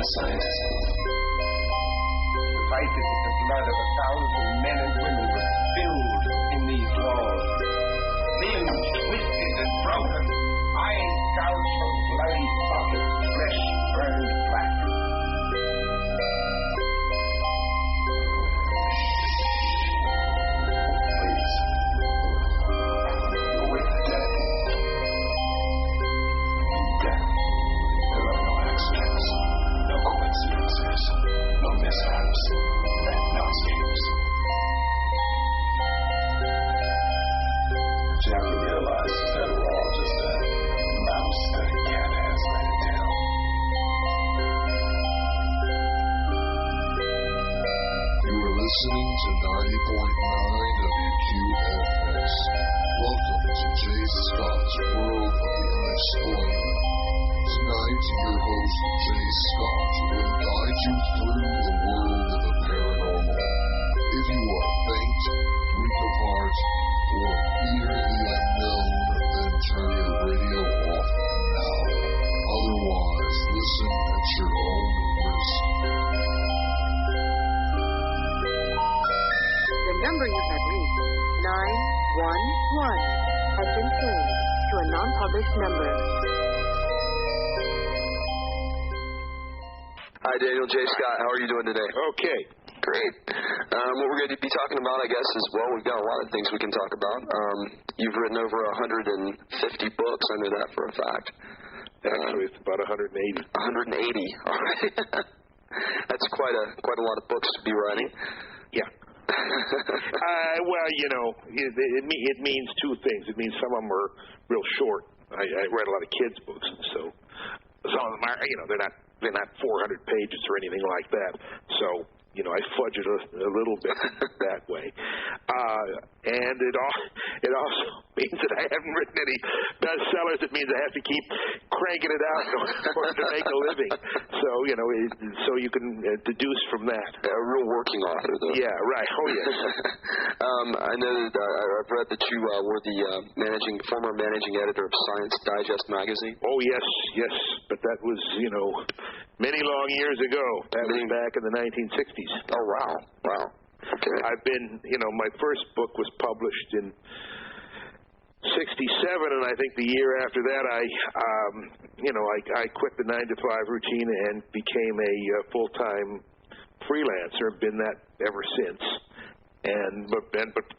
the scientists. The fight is with the blood of 1,000 men and women were filled in these walls. Limbs twisted and broken, eyes gouged from bloody sockets, flesh burned black. Please. You're with the dead. In death, there are no accidents, no coincidences, no mishaps, and no escapes. Jackie realizes that we're all just a mouse that a cat has by the tail. You are listening to 90.9 WQFS. Welcome to Jay Scott's World of the Unexplained. Tonight, your host, Jay Scott, will guide you through the world of the paranormal. If you are faint, weak of heart, or fear the unknown, then turn your radio off now. Otherwise, listen at your own risk. The number you have reached, 911, has been changed to a non-published number. Hi, Daniel J. Scott. How are you doing today? Okay. Great. What we're going to be talking about, I guess, is, well, we've got a lot of things we can talk about. You've written over 150 books. I know that for a fact. Actually, it's about 180. 180. All right. That's quite a lot of books to be writing. Yeah. Well, you know, it means two things. It means some of them are real short. I read a lot of kids' books, so some of them are, you know, they're not 400 pages or anything like that. So, you know, I fudge it a little bit that way. And it also means that I haven't written any bestsellers. It means I have to keep cranking it out in order to make a living. So, you know, so you can deduce from that. A real working author, though. Yeah, right. Oh, yes. I know that I've read that you were the former managing editor of Science Digest magazine. Oh, yes. But that was, you know, many long years ago. That was back in the 1960s. Oh, wow. Okay. I've been, you know, my first book was published in 67, and I think the year after that I quit the 9-to-5 routine and became a full-time freelancer. Been that ever since. But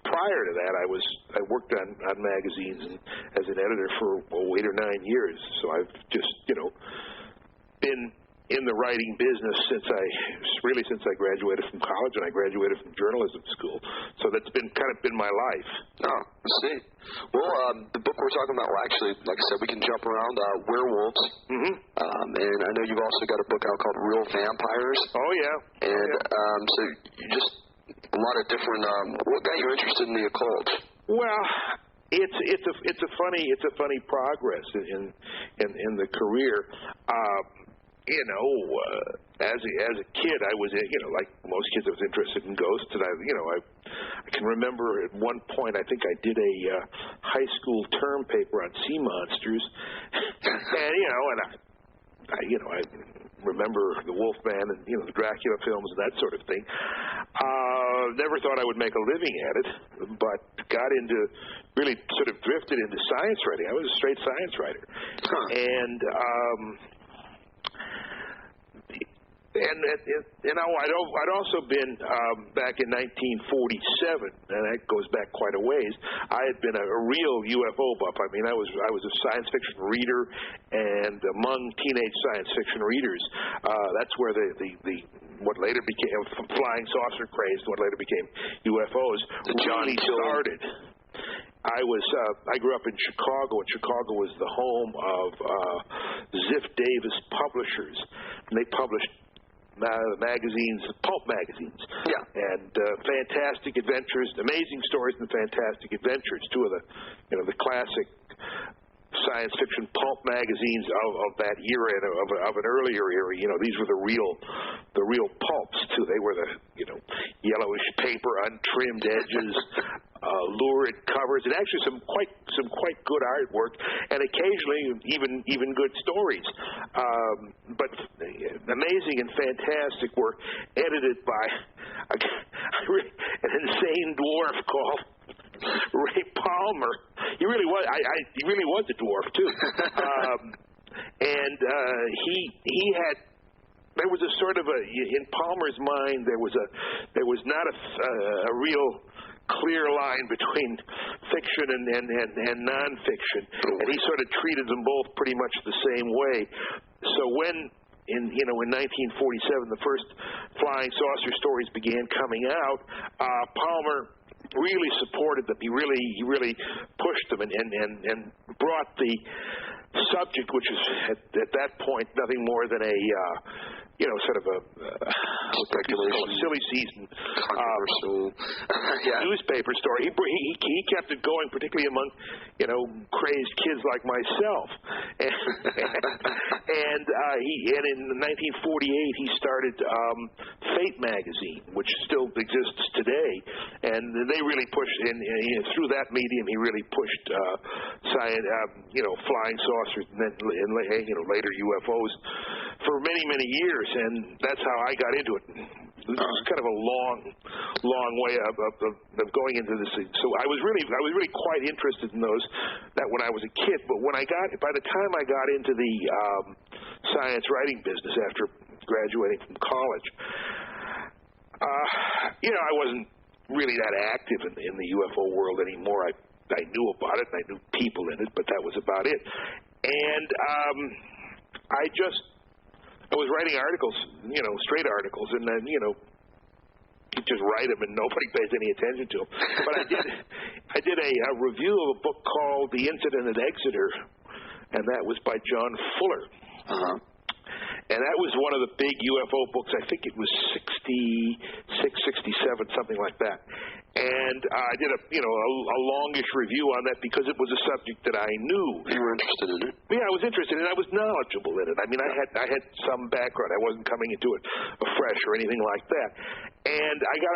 prior to that, I worked on magazines and as an editor for 8 or 9 years. So I've just, you know, been in the writing business since I graduated from college, and I graduated from journalism school. So that's been my life. Oh, I see. Well, the book we're talking about, well, actually, like I said, we can jump around. Werewolves. Mm-hmm. And I know you've also got a book out called Real Vampires. Oh, yeah. And so you just a lot of different. What got you interested in the occult? Well, it's a funny progress in the career. You know, as a kid, I was, you know, like most kids, I was interested in ghosts, and I can remember at one point, I think I did a high school term paper on sea monsters, and I remember the Wolfman and the Dracula films and that sort of thing. Never thought I would make a living at it, but got into really sort of drifted into science writing. I was a straight science writer, I'd also been back in 1947, and that goes back quite a ways. I had been a real UFO buff. I mean, I was a science fiction reader, and among teenage science fiction readers, that's where the what later became flying saucer craze, what later became UFOs, really started. I grew up in Chicago, and Chicago was the home of Ziff Davis Publishers, and they published magazines, pulp magazines. Yeah. And fantastic adventures, amazing stories and fantastic adventures. Two of the classic science fiction pulp magazines of that era and of an earlier era. These were the real pulps too. They were the yellowish paper, untrimmed edges. lurid covers, and actually some quite good artwork, and occasionally even good stories. But amazing and fantastic work, edited by an insane dwarf called Ray Palmer. He really was. He really was a dwarf too. And he had. There was a sort of in Palmer's mind. There was not a real clear line between fiction and nonfiction, and he sort of treated them both pretty much the same way. So when in 1947 the first flying saucer stories began coming out, Palmer really supported them. He really pushed them and brought the subject, which is at that point nothing more than a sort of a speculation, silly season controversial newspaper story. He kept it going, particularly among crazed kids like myself. And in 1948 he started Fate magazine, which still exists today, and they really pushed. And through that medium, he really pushed science, flying saucers, and then later UFOs for many years. And that's how I got into it. It was kind of a long way of going into this. So I was really quite interested in those that when I was a kid. But by the time I got into the science writing business after graduating from college, I wasn't really that active in the UFO world anymore. I knew about it, and I knew people in it, but that was about it. And I was writing articles, straight articles, and then, you just write them and nobody pays any attention to them. But I did a review of a book called The Incident at Exeter, and that was by John Fuller. Uh-huh. And that was one of the big UFO books. I think it was 66, 67, something like that. And I did a longish review on that because it was a subject that I knew. You were interested in it? Yeah, I was interested in it. I was knowledgeable in it. I mean, I had some background. I wasn't coming into it afresh or anything like that. And I got,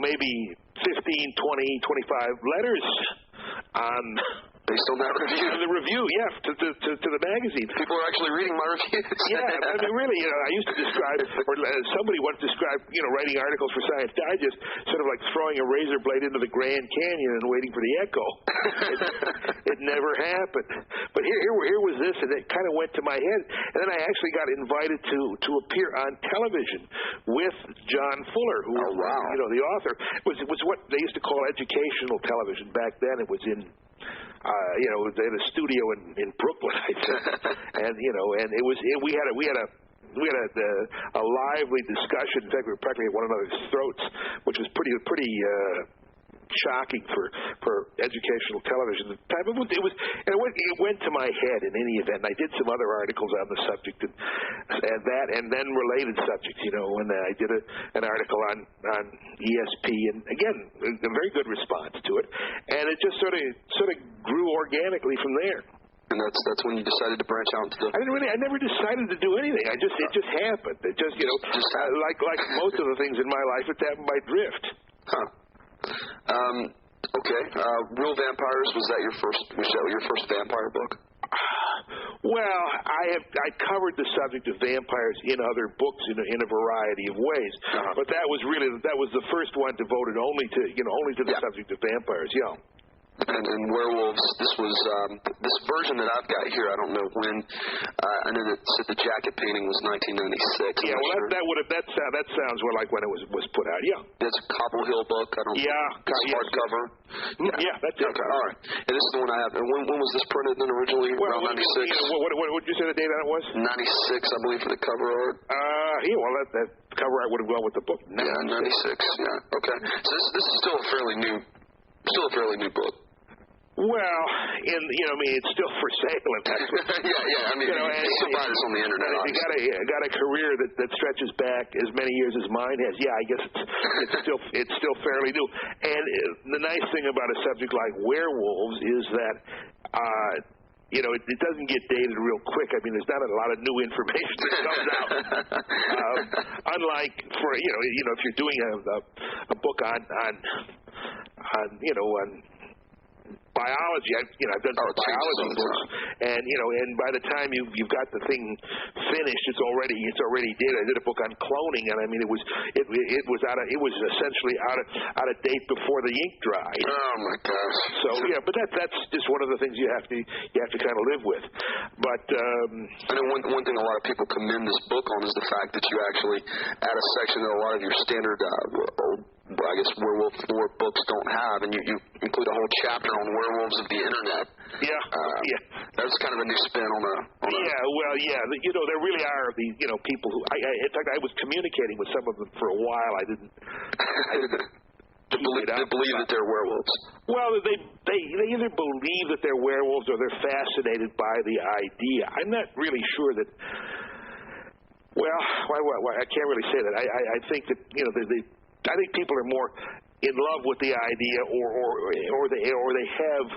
maybe 15, 20, 25 letters on... Based on that review? The review, yeah, to the magazine. People are actually reading my reviews. Yeah, I mean, really, I used to describe, or somebody once described, writing articles for Science Digest, sort of like throwing a razor blade into the Grand Canyon and waiting for the echo. It never happened. But here was this, and it kind of went to my head. And then I actually got invited to appear on television with John Fuller, who, the author. It was what they used to call educational television back then. It was in... they had a studio in Brooklyn, I think, and we had a lively discussion. In fact, we were practically at one another's throats, which was pretty shocking for educational television at the time. It went to my head in any event. And I did some other articles on the subject and then related subjects. And I did an article on ESP, and again, a very good response to it. And it just sort of grew organically from there. And that's when you decided to branch out into the... I never decided to do anything. It just happened. It just like most of the things in my life, it happened by drift. Huh. Okay. Real Vampires, was that your first vampire book? Well, I covered the subject of vampires in other books in a variety of ways, but that was the first one devoted only to the subject of vampires. Yeah. And Werewolves, this was this version that I've got here. I don't know when. I know that said the jacket painting was 1996. Yeah, well, that sounds more like when it was put out. Yeah, that's a Cobble Hill book. I don't. Yeah, hardcover. Yeah, that's it. Okay, all right. And this is the one I have. And when was this printed? Then originally around 96. What did you say the date on it was? 96, I believe, for the cover art. Yeah, well, that cover art would have gone with the book. 96. Yeah, 96. Yeah. Okay. So this is still a fairly new book. Well, it's still for sale. Yeah. I mean, you can still buy this on the internet. You got a career that stretches back as many years as mine has. Yeah, I guess it's still fairly new. And the nice thing about a subject like Werewolves is that it doesn't get dated real quick. I mean, there's not a lot of new information that comes out. Unlike if you're doing a book on biology. I've done some biology books, and by the time you've got the thing finished, it's already dead. I did a book on cloning, and I mean it was essentially out of date before the ink dried. Oh my gosh. So yeah, but that's just one of the things you have to kind of live with. But I know one thing a lot of people commend this book on is the fact that you actually add a section that a lot of your standard I guess werewolf lore books don't have, and you include a whole chapter on werewolves of the internet. Yeah. That's kind of a new spin on a. There really are these people who in fact I was communicating with some of them for a while. I didn't They believe that they're werewolves. Well, they either believe that they're werewolves or they're fascinated by the idea. I'm not really sure that. Well, I can't really say that. I think that I think people are more in love with the idea, or they have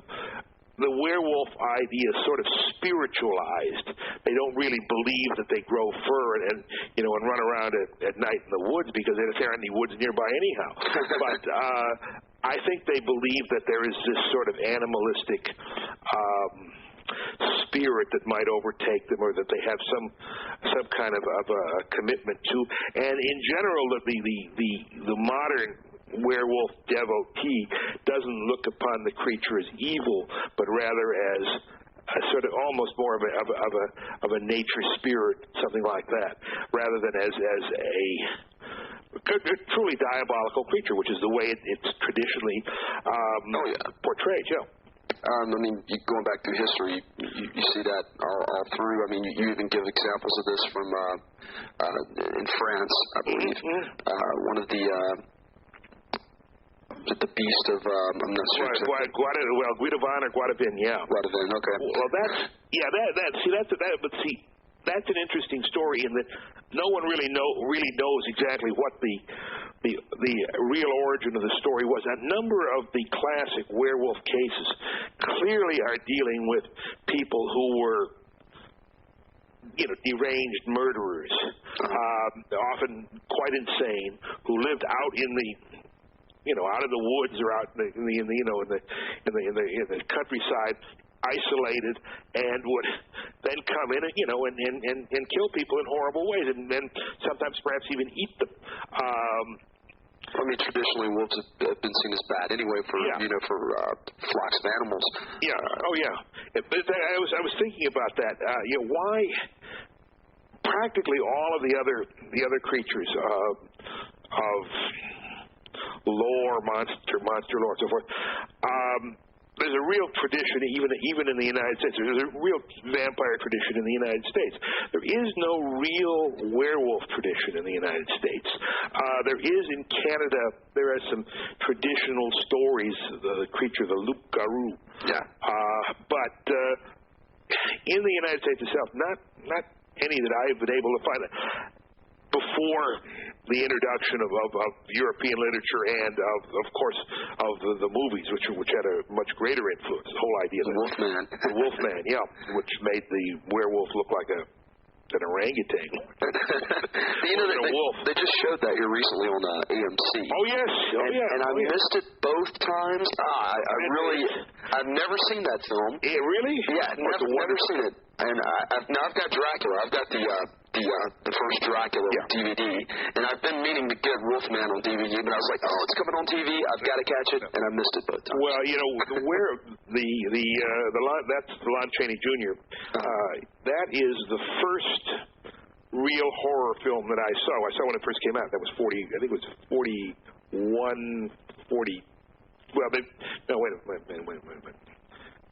the werewolf idea sort of spiritualized. They don't really believe that they grow fur and run around at night in the woods, because there aren't any woods nearby anyhow. But I think they believe that there is this sort of animalistic spirit that might overtake them, or that they have some kind of a commitment to. And in general, the modern werewolf devotee doesn't look upon the creature as evil, but rather as a sort of almost more of a nature spirit, something like that, rather than as a truly diabolical creature, which is the way it's traditionally portrayed. Yeah. I mean, going back through history, you see that all through. I mean, you even give examples of this from in France, I believe. One of the beast of I'm not sure. Guidovin or Guidovin, yeah. Guidovin, okay. Well, that's an interesting story in that no one really knows exactly what the real origin of the story was. A number of the classic werewolf cases clearly are dealing with people who were deranged murderers, often quite insane, who lived out in the out of the woods or out in the countryside, isolated, and would then come in and kill people in horrible ways, and then sometimes perhaps even eat them. I mean, traditionally wolves have been seen as bad anyway for flocks of animals. Yeah. Oh yeah. But I was thinking about that. Why practically all of the other creatures of lore, monster lore, and so forth. There's a real tradition, even in the United States. There's a real vampire tradition in the United States. There is no real werewolf tradition in the United States. There is in Canada. There are some traditional stories. The creature, the loup-garou. Yeah. But in the United States itself, not any that I've been able to find. Before the introduction of European literature and of course the movies, which had a much greater influence. The whole idea of the Wolfman, yeah, which made the werewolf look like an orangutan. They just showed that here recently on AMC. Oh yes, and I missed it both times. I've never seen that film. Yeah, really? Yeah, never seen it. And I've got Dracula. I've got the first Dracula DVD, and I've been meaning to get Wolfman on DVD, but I was like, it's coming on TV. I've got to catch it, and I missed it both times. Well, where that's Lon Chaney Jr. That is the first real horror film that I saw. I saw when it first came out. That was 40. I think it was 41, 40. Well, wait a minute.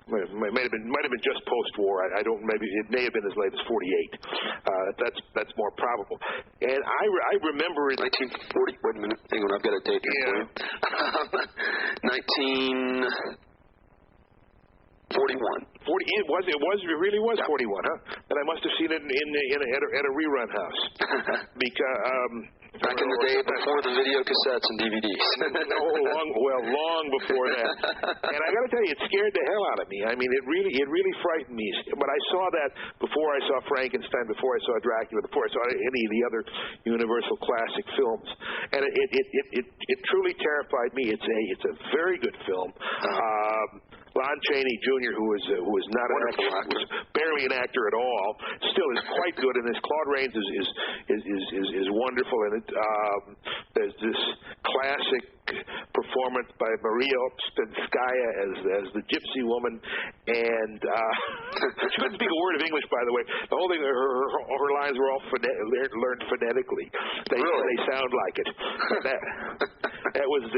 Might have been just post-war. I don't. Maybe it may have been as late as 48. That's more probable. And I remember it. 1940. Wait a minute. Hang on. I've got a date here for you. 1941. 40. It really was 41, huh? And I must have seen it at a rerun house. Because Back in the day before the video cassettes and DVDs. long before that. And I got to tell you, it scared the hell out of me. I mean, it really frightened me. But I saw that before I saw Frankenstein, before I saw Dracula, before I saw any of the other Universal classic films, and it truly terrified me. It's a very good film. Lon Chaney Jr., who was not an actor, was barely an actor at all, still is quite good in this. Claude Rains is wonderful in it. There's this classic performance by Maria Obstinskaya as the Gypsy Woman, and she couldn't speak a word of English, by the way. The whole thing, her lines were all learned phonetically. They sound like it. That was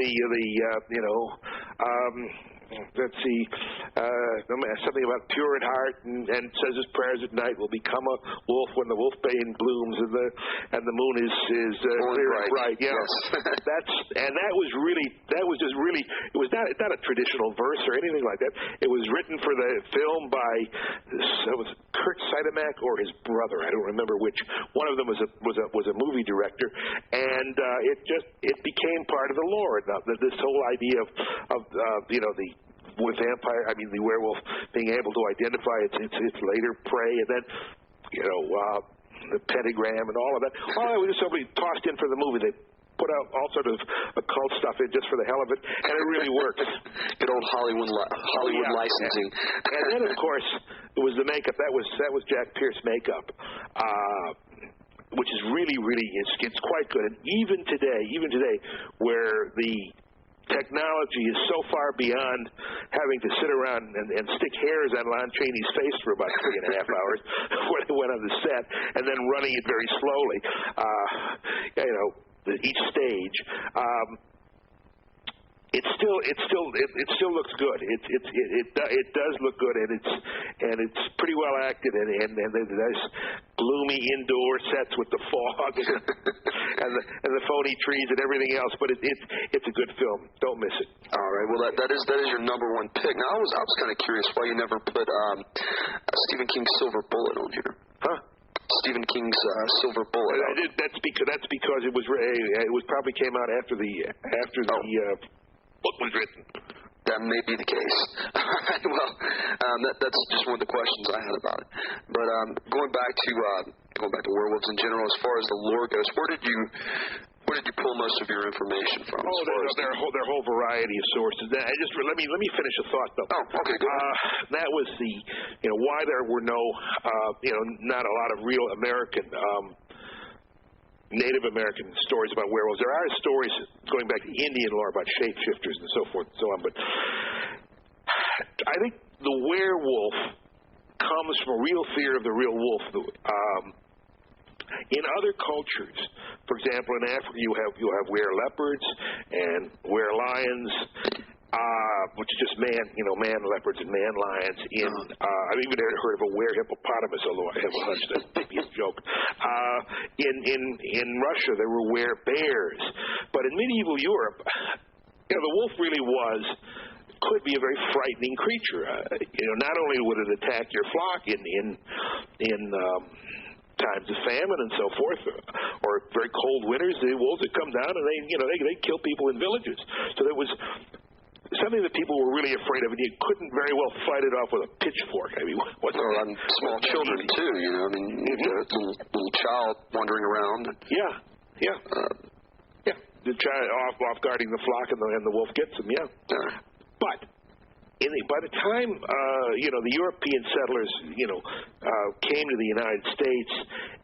let's see, something about pure at heart and says his prayers at night, will become a wolf when the wolfbane blooms and the moon is clear and bright. Yeah, yes. That was just really. It was not a traditional verse or anything like that. It was written for the film by Kurt Sidemak or his brother. I don't remember which. One of them was a movie director, and it became part of the lore. This whole idea of the werewolf being able to identify its later prey, and then the pentagram and all of that. All that was just somebody tossed in for the movie. They put out all sort of occult stuff in just for the hell of it, and it really worked. Good old Hollywood licensing. And then, of course, it was the makeup. That was Jack Pierce makeup. Which is really, it's quite good. And even today, where the technology is so far beyond having to sit around and stick hairs on Lon Chaney's face for about 3.5 hours when they went on the set, and then running it very slowly, each stage. It still looks good. It does look good, and it's pretty well acted, and there's gloomy indoor sets with the fog and the phony trees and everything else. But it's a good film. Don't miss it. All right. Well, that is your number one pick. Now I was kind of curious why you never put Stephen King's Silver Bullet on here. Huh? Stephen King's Silver Bullet. That's because it was probably came out after the book was written. That may be the case. Well, that's just one of the questions I had about it. But going back to werewolves in general, as far as the lore goes, where did you pull most of your information from? Oh, their whole variety of sources. Let me finish a thought though. Oh, okay, good. That was why there were not a lot of real American. Native American stories about werewolves. There are stories going back to Indian lore about shapeshifters and so forth and so on, but I think the werewolf comes from a real fear of the real wolf. In other cultures, for example, in Africa, you have were-leopards and were-lions, which is just man leopards and man lions. I've even heard of a were-hippopotamus, although I have a hunch that may be a joke. In Russia, there were were-bears. But in medieval Europe, the wolf really could be a very frightening creature. Not only would it attack your flock in times of famine and so forth, or very cold winters, the wolves would come down and they kill people in villages. So there was something that people were really afraid of, and you couldn't very well fight it off with a pitchfork. I mean, on small children too. Little child wandering around. Yeah. The child off guarding the flock, and the wolf gets them. Yeah. But by the time the European settlers came to the United States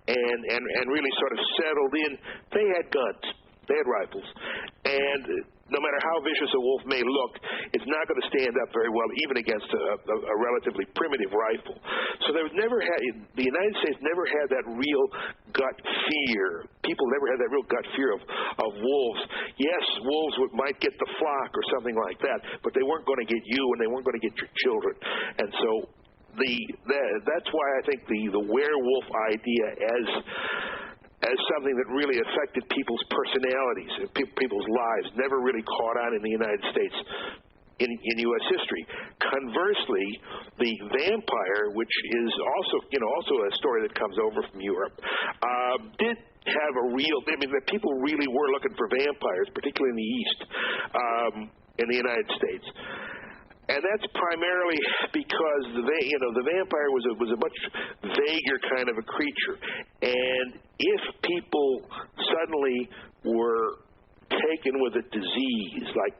and really sort of settled in, they had guns, they had rifles, and no matter how vicious a wolf may look, it's not going to stand up very well even against a relatively primitive rifle. So the United States never had that real gut fear. People never had that real gut fear of wolves. Yes, wolves might get the flock or something like that, but they weren't going to get you, and they weren't going to get your children. And so that's why I think the werewolf idea as something that really affected people's personalities, people's lives, never really caught on in the United States in U.S. history. Conversely, the vampire, which is also a story that comes over from Europe, did have a real, I mean, that people really were looking for vampires, particularly in the East, in the United States. And that's primarily because the vampire was a much vaguer kind of a creature. And if people suddenly were taken with a disease like,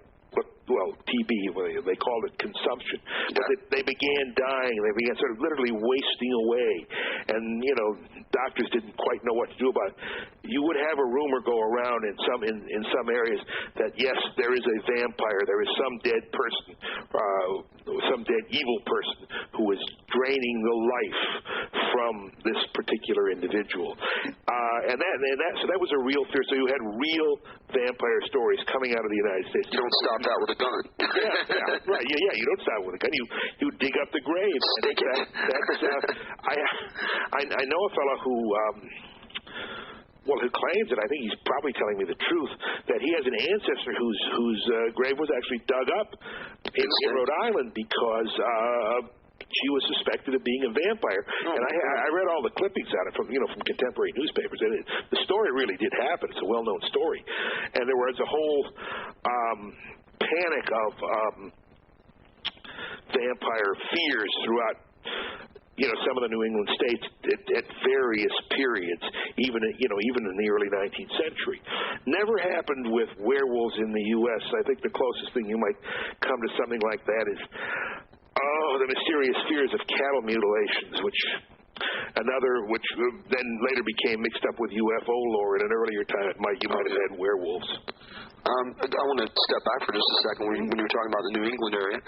well, TB, they called it consumption. But they began dying. They began sort of literally wasting away. And, doctors didn't quite know what to do about it. You would have a rumor go around in some areas that, yes, there is a vampire. There is some dead person, some dead evil person who is draining the life from this particular individual. So that was a real fear. So you had real vampire stories coming out of the United States. You don't stop that with a gun. Right. Yeah. You don't stop with a gun. You dig up the grave. Stick it. I know a fellow who claims, and I think he's probably telling me the truth, that he has an ancestor whose grave was actually dug up in Rhode Island because she was suspected of being a vampire. And I read all the clippings on it from contemporary newspapers, and the story really did happen. It's a well-known story. And there was a whole panic of vampire fears throughout some of the New England states at various periods, even in the early 19th century. Never happened with werewolves in the U.S. I think the closest thing you might come to something like that is the mysterious fears of cattle mutilations, which then later became mixed up with UFO lore. In an earlier time, you might have had werewolves. I want to step back for just a second when you were talking about the New England area.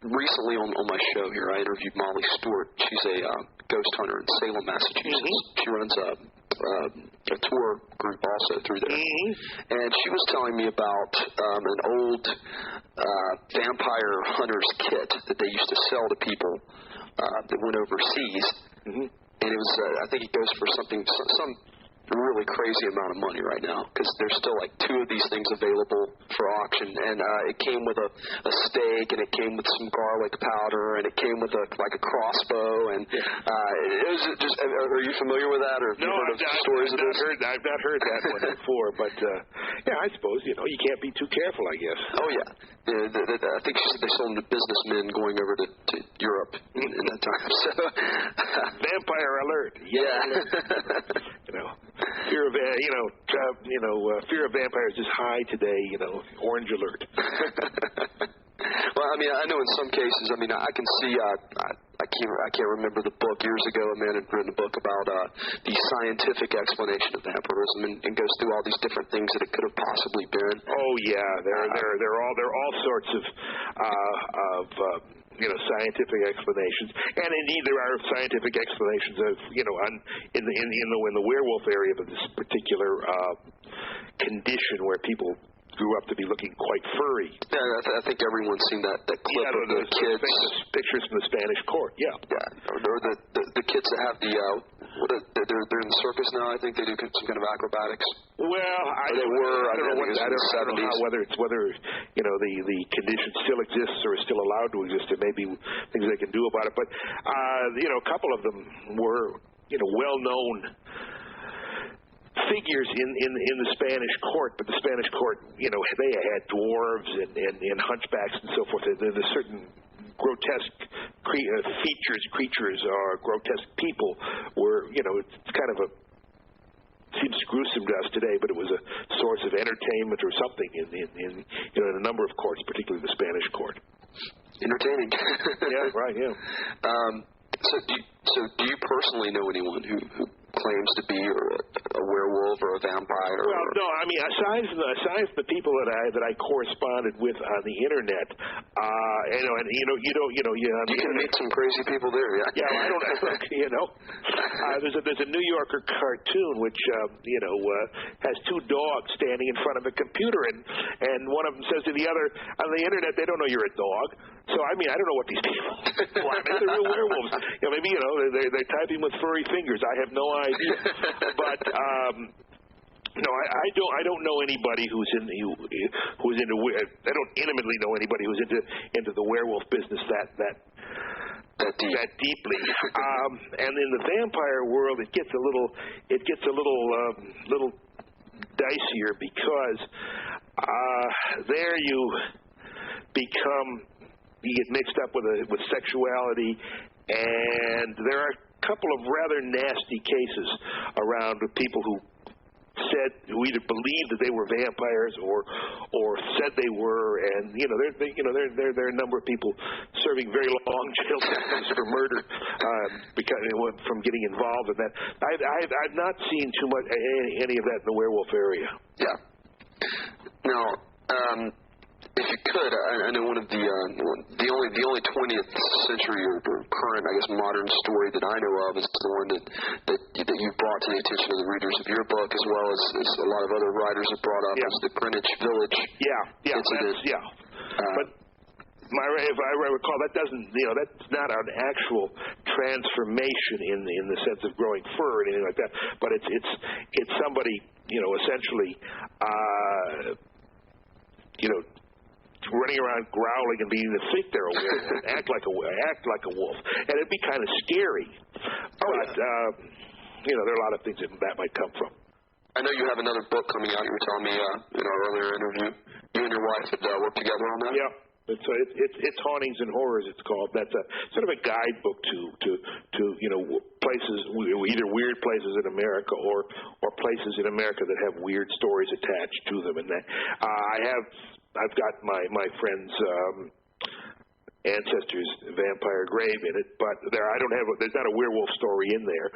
Recently on my show here, I interviewed Molly Stewart. She's a ghost hunter in Salem, Massachusetts. She runs a tour group also through there. And she was telling me about an old vampire hunter's kit that they used to sell to people that went overseas. And it was, I think it goes for some really crazy amount of money right now, because there's still like 2 of these things available for auction, and it came with a stake, and it came with some garlic powder, and it came with a crossbow, and it was just. Are you familiar with that, or have you heard of stories of this? I've not heard that one before, but I suppose you can't be too careful, I guess. Oh yeah, I think she said they sold them to businessmen going over to Europe in that time. So vampire alert. Yeah. Fear of fear of vampires is high today. Orange alert. Well, I mean, I know in some cases. I mean, I can see. I can't remember the book. Years ago, a man had written a book about the scientific explanation of vampirism, and goes through all these different things that it could have possibly been. Oh yeah, there are all sorts of scientific explanations, and indeed there are scientific explanations of in the werewolf area of this particular condition where people grew up to be looking quite furry. Yeah, I think everyone's seen that clip of the kids. Pictures from the Spanish court. Yeah. Or the kids that have they're in the circus now. I think they do some kind of acrobatics. Well, I don't know whether the condition still exists or is still allowed to exist. There may be things they can do about it, but a couple of them were well-known figures in the Spanish court, but the Spanish court, they had dwarves and hunchbacks and so forth. There's certain grotesque creatures or grotesque people were, it's kind of seems gruesome to us today, but it was a source of entertainment or something in a number of courts, particularly the Spanish court. Entertaining. Yeah, right, yeah. So do you personally know anyone who claims to be a werewolf or a vampire? Well, no. I mean, aside from the people that I corresponded with on the internet, you can meet some crazy people there. Yeah. Yeah, I don't know. There's a New Yorker cartoon which has 2 dogs standing in front of a computer, and one of them says to the other on the internet, they don't know you're a dog. So I mean, I don't know what these people want. Maybe they're real werewolves. Maybe they're typing with furry fingers. I have no idea. But no, I don't know anybody who's into. I don't intimately know anybody who's into the werewolf business that that deeply. And in the vampire world, it gets a little dicier because there you get mixed up with sexuality, and there are a couple of rather nasty cases around with people who either believed that they were vampires or said they were, and there are a number of people serving very long jail sentences for murder from getting involved in that. I've not seen too much any of that in the werewolf area. Yeah. Now, if you could, I know one of the only 20th century or current, I guess, modern story that I know of is the one that you brought to the attention of the readers of your book, as well as a lot of other writers have brought up, is the Greenwich Village incident. But if I recall, that doesn't, that's not an actual transformation in the sense of growing fur or anything like that. But it's somebody, essentially, running around growling and being to think they're a werewolf, act like a wolf, and it'd be kind of scary. But there are a lot of things that might come from. I know you have another book coming out. You were telling me in our earlier interview, you and your wife had worked together on that. Yeah. It's Hauntings and Horrors, it's called. That's a sort of a guidebook to places, either weird places in America or places in America that have weird stories attached to them. And that I've got my friend's ancestors' vampire grave in it, but there's not a werewolf story in there.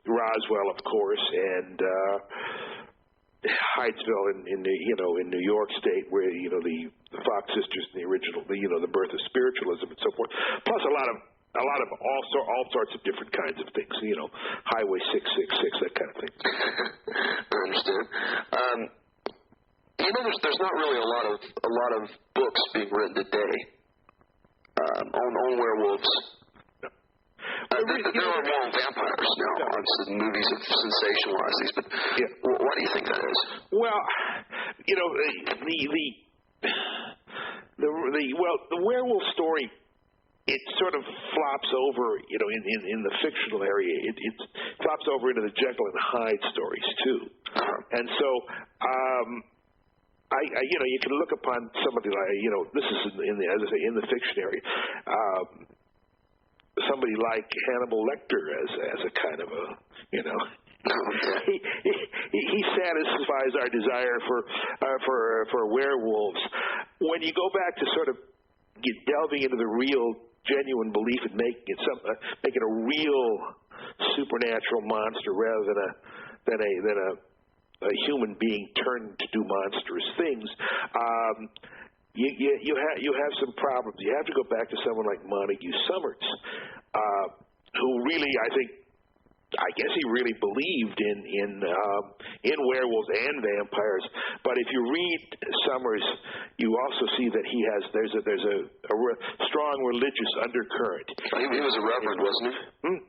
Roswell, of course, and Hydesville in New York State, where the Fox sisters and the original, the birth of spiritualism and so forth. Plus a lot of all sorts of different kinds of things. Highway 666, that kind of thing. I understand. There's not really a lot of books being written today on werewolves. There are more vampires now. Obviously, the movies have sensationalized these, but why do you think that is? Well, the werewolf story, it sort of flops over, in the fictional area. It flops over into the Jekyll and Hyde stories too, and so. You can look upon somebody like, this is in the fiction area. Somebody like Hannibal Lecter as a kind of a, he satisfies our desire for werewolves. When you go back to sort of delving into the real, genuine belief in making a real supernatural monster rather than a human being turned to do monstrous things, you have some problems. You have to go back to someone like Montague Summers, who really, I guess he really believed in werewolves and vampires. But if you read Summers, you also see that there's a strong religious undercurrent. He was a reverend, wasn't he?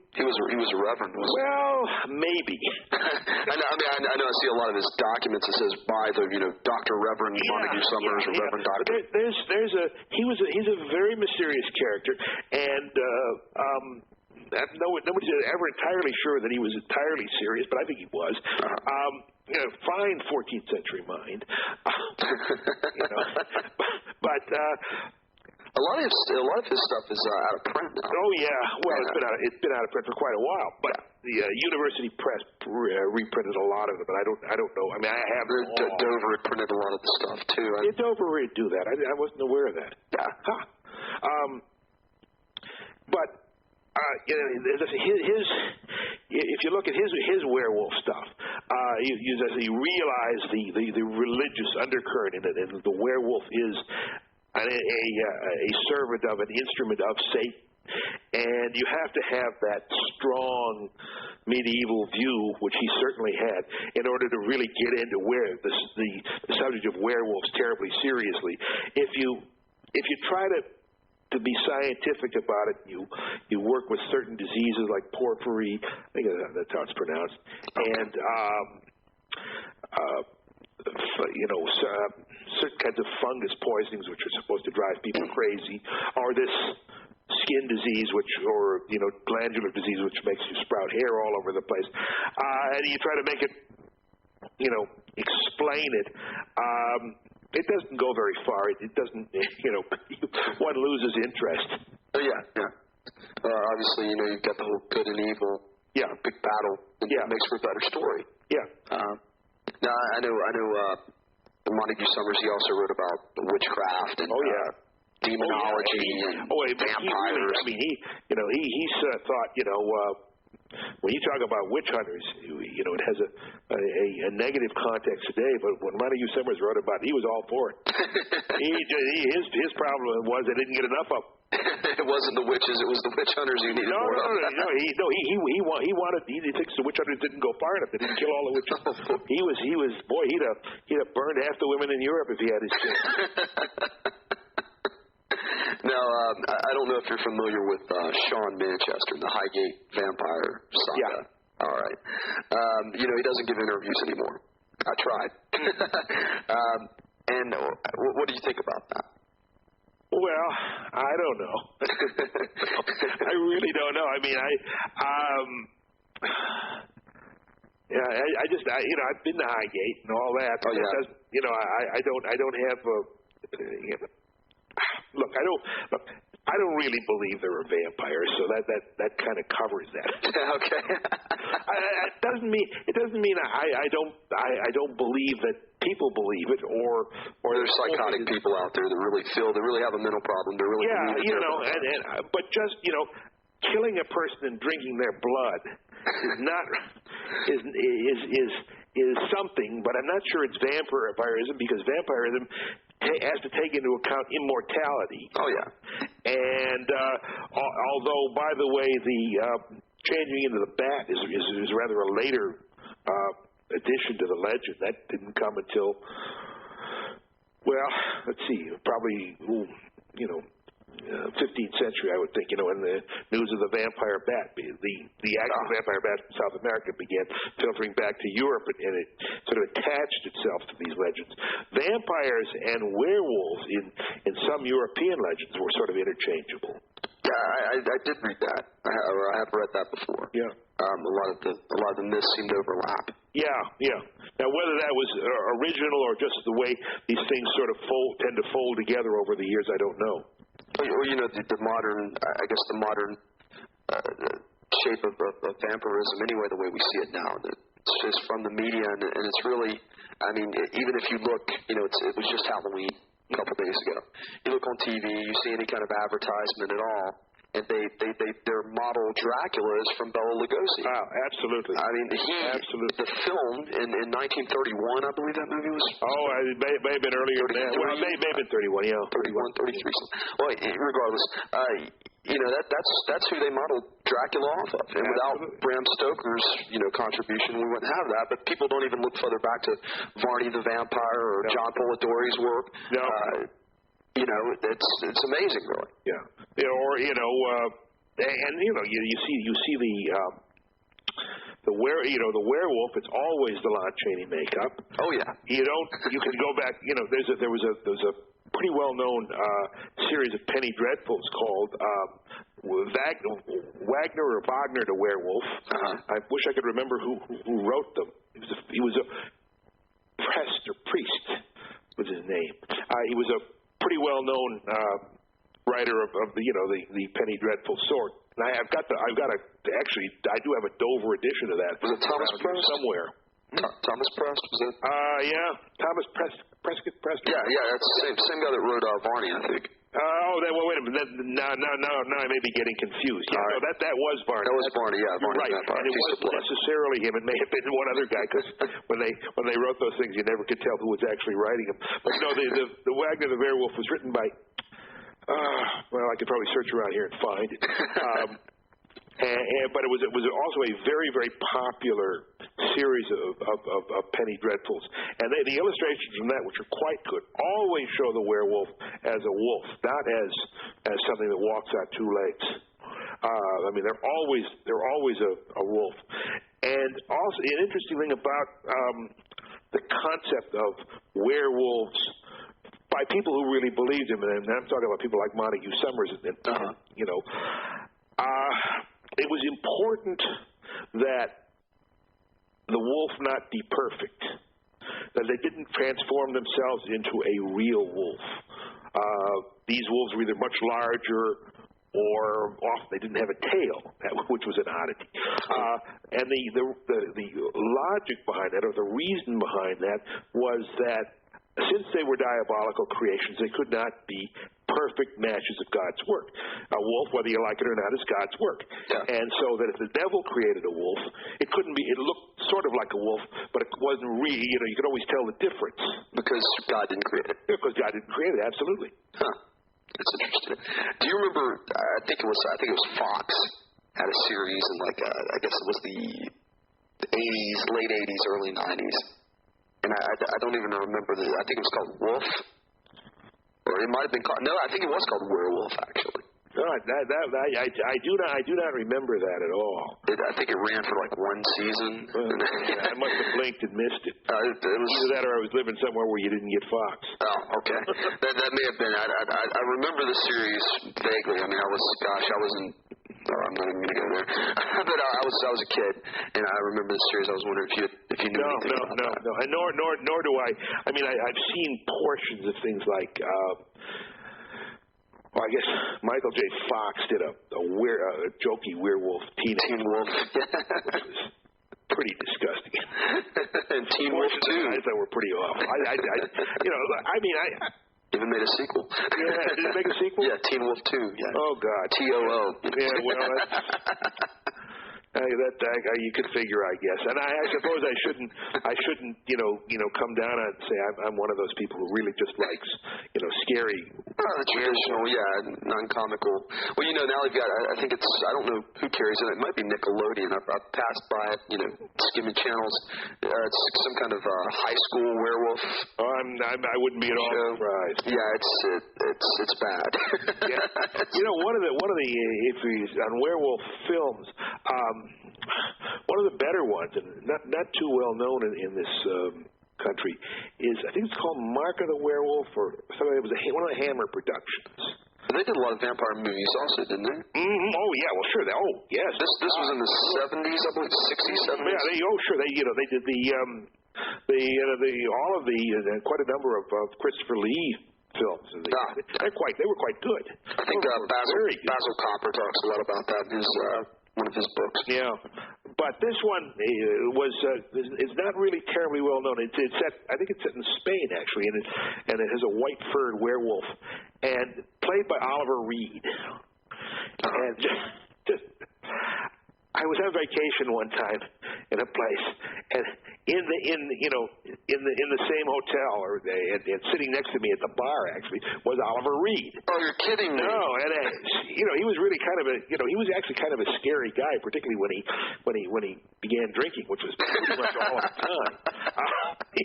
He was a reverend, wasn't he? Well, maybe. I know. I see a lot of his documents. It says by the Dr. Reverend Montague Summers or Reverend Doctor. He's a very mysterious character, and nobody's ever entirely sure that he was entirely serious, but I think he was. Fine 14th century mind. But a lot of his stuff is out of print now. Oh yeah, well it's been out of print for quite a while. But the University Press reprinted a lot of it, but I don't know. I mean, I have Dover had printed a lot of the stuff too. Dover would do that. I wasn't aware of that. Yeah. But. If you look at his werewolf stuff, you realize the religious undercurrent in it, and the werewolf is a servant of an instrument of Satan, and you have to have that strong medieval view, which he certainly had, in order to really get into the subject of werewolves terribly seriously. If you try to be scientific about it, you work with certain diseases like porphyry, I think that's how it's pronounced, and certain kinds of fungus poisonings which are supposed to drive people crazy, or this skin disease, or glandular disease, which makes you sprout hair all over the place, and you try to make it, explain it. It doesn't go very far. It doesn't, one loses interest. Oh, yeah. Obviously, you've got the whole good and evil. Yeah. Big battle. It makes for a better story. Yeah. Now, I know. Montague Summers. He also wrote about witchcraft and demonology and vampires. He thought, when you talk about witch hunters, it has a negative context today. But when Montague Summers wrote about it, he was all for it. His problem was they didn't get enough of them. It wasn't the witches; it was the witch hunters who needed more. No. He thinks the witch hunters didn't go far enough. They didn't kill all the witches. He'd have burned half the women in Europe if he had his chance. Now, I don't know if you're familiar with Sean Manchester, the Highgate vampire saga. Yeah. All right. He doesn't give interviews anymore. I tried. And what do you think about that? Well, I don't know. I really don't know. I mean, I've been to Highgate and all that. Oh, yeah. I don't have Look, I don't really believe there are vampires, so that kind of covers that. Okay. It doesn't mean I don't believe that people believe it, or there's psychotic people out there that really have a mental problem. They're really but just killing a person and drinking their blood is something, but I'm not sure it's vampirism, because vampirism has to take into account immortality. Oh, yeah. And although, by the way, the changing into the bat is rather a later addition to the legend. That didn't come until, let's see, probably 15th century, I would think, when the news of the vampire bat, the actual vampire bat from South America began filtering back to Europe, and it sort of attached itself to these legends. Vampires and werewolves in some European legends were sort of interchangeable. Yeah, I did read that. I have read that before. Yeah. A lot of the myths seem to overlap. Yeah. Now, whether that was original or just the way these things sort of tend to fold together over the years, I don't know. Or the modern, I guess the modern shape of vampirism, anyway, the way we see it now. It's just from the media, and it's really, I mean, even if you look, it was just Halloween a couple days ago. You look on TV, you see any kind of advertisement at all, and their model Dracula is from Bela Lugosi. Oh, absolutely. I mean, the film in 1931, I believe that movie was. Oh, it may have been earlier than that. Well, it may have been 31, yeah. 31, 33. Well, regardless, that's who they modeled Dracula off of. And without Bram Stoker's, contribution, we wouldn't have that. But people don't even look further back to Varney the Vampire or John Polidori's work. No. It's amazing, really. Yeah. You see the werewolf. It's always the Lon Chaney makeup. Oh yeah. You can go back. There was a pretty well known series of penny dreadfuls called Wagner or Wagner the Werewolf. I wish I could remember who wrote them. He was a priest was his name. He was a pretty well known writer of the penny dreadful sort. And I do have a Dover edition of that. Was it Thomas Prest somewhere? Thomas Prest, was it? Yeah, Thomas Prescott. Yeah, that's the same guy that wrote Varney, I think. Wait a minute. Now I may be getting confused. Yeah, right. No, that was Varney. That was Varney, yeah. Varney right, Vampire. And it wasn't necessarily him. It may have been one other guy, because when they wrote those things, you never could tell who was actually writing them. But no, the Wagner the Werewolf was written by. I could probably search around here and find it. But it was also a very, very popular series of penny dreadfuls, and the illustrations from that, which are quite good, always show the werewolf as a wolf, not as something that walks on two legs. They're always a wolf. And also, an interesting thing about the concept of werewolves by people who really believed him, and I'm talking about people like Montague Summers, and you know, it was important that the wolf not be perfect, that they didn't transform themselves into a real wolf. These wolves were either much larger or often they didn't have a tail, which was an oddity. And the logic behind that, or the reason behind that, was that since they were diabolical creations, they could not be perfect matches of God's work. A wolf, whether you like it or not, is God's work. Yeah. And so that if the devil created a wolf, it couldn't be, it looked sort of like a wolf, but it wasn't really, you know, you could always tell the difference. Because God didn't create it. Because God didn't create it, absolutely. Huh. That's interesting. Do you remember, I think it was Fox had a series in I guess it was the 80s, late 80s, early 90s. And I don't even remember I think it was called Wolf. Or it might have been called, no, I think it was called Werewolf, actually. No, I do not remember that at all. I think it ran for like one season. I must have blinked and missed it. It was either that or I was living somewhere where you didn't get Fox. Oh, okay. that may have been. I remember the series vaguely. I mean, I was in. I'm not even going to go there. But I was a kid, and I remember the series. I was wondering if you knew anything about that. No. And nor do I. I mean, I've seen portions of things like. Well, I guess Michael J. Fox did a jokey werewolf, Teen Wolf, which was pretty disgusting. And Teen Wolf 2. I thought were pretty awful. Even made a sequel. Yeah, did it make a sequel? Yeah, Teen Wolf 2. Yeah. Oh God. TOO. Yeah, well, you could figure, I guess. And I suppose I shouldn't, come down and say I'm one of those people who really just likes, scary. The traditional, non-comical. Well, now they've got. I think it's. I don't know who carries it. It might be Nickelodeon. I've passed by it, skimming channels. It's some kind of high school werewolf. Oh, I wouldn't be at all surprised. Yeah, it's bad. Yeah. One of the if on werewolf films. One of the better ones, and not too well known in this country, is I think it's called Mark of the Werewolf, or something. It was one of the Hammer productions. They did a lot of vampire movies also, didn't they? Mm-hmm. Oh yeah, well sure. Yes. This was in the 70s, I believe, 60s, 70s. Yeah. Sure. They did quite a number of Christopher Lee films. They were quite good. I think Basil Copper talks a lot about that in his. One of his books. Yeah, but this one is not really terribly well known. It's set. I think it's set in Spain actually, and it has a white furred werewolf, and played by Oliver Reed. And just I was on vacation one time in a place, and in the same hotel, and sitting next to me at the bar actually was Oliver Reed. Oh, you're kidding me! No, and he was really kind of he was actually kind of a scary guy, particularly when he began drinking, which was pretty much all of the time. He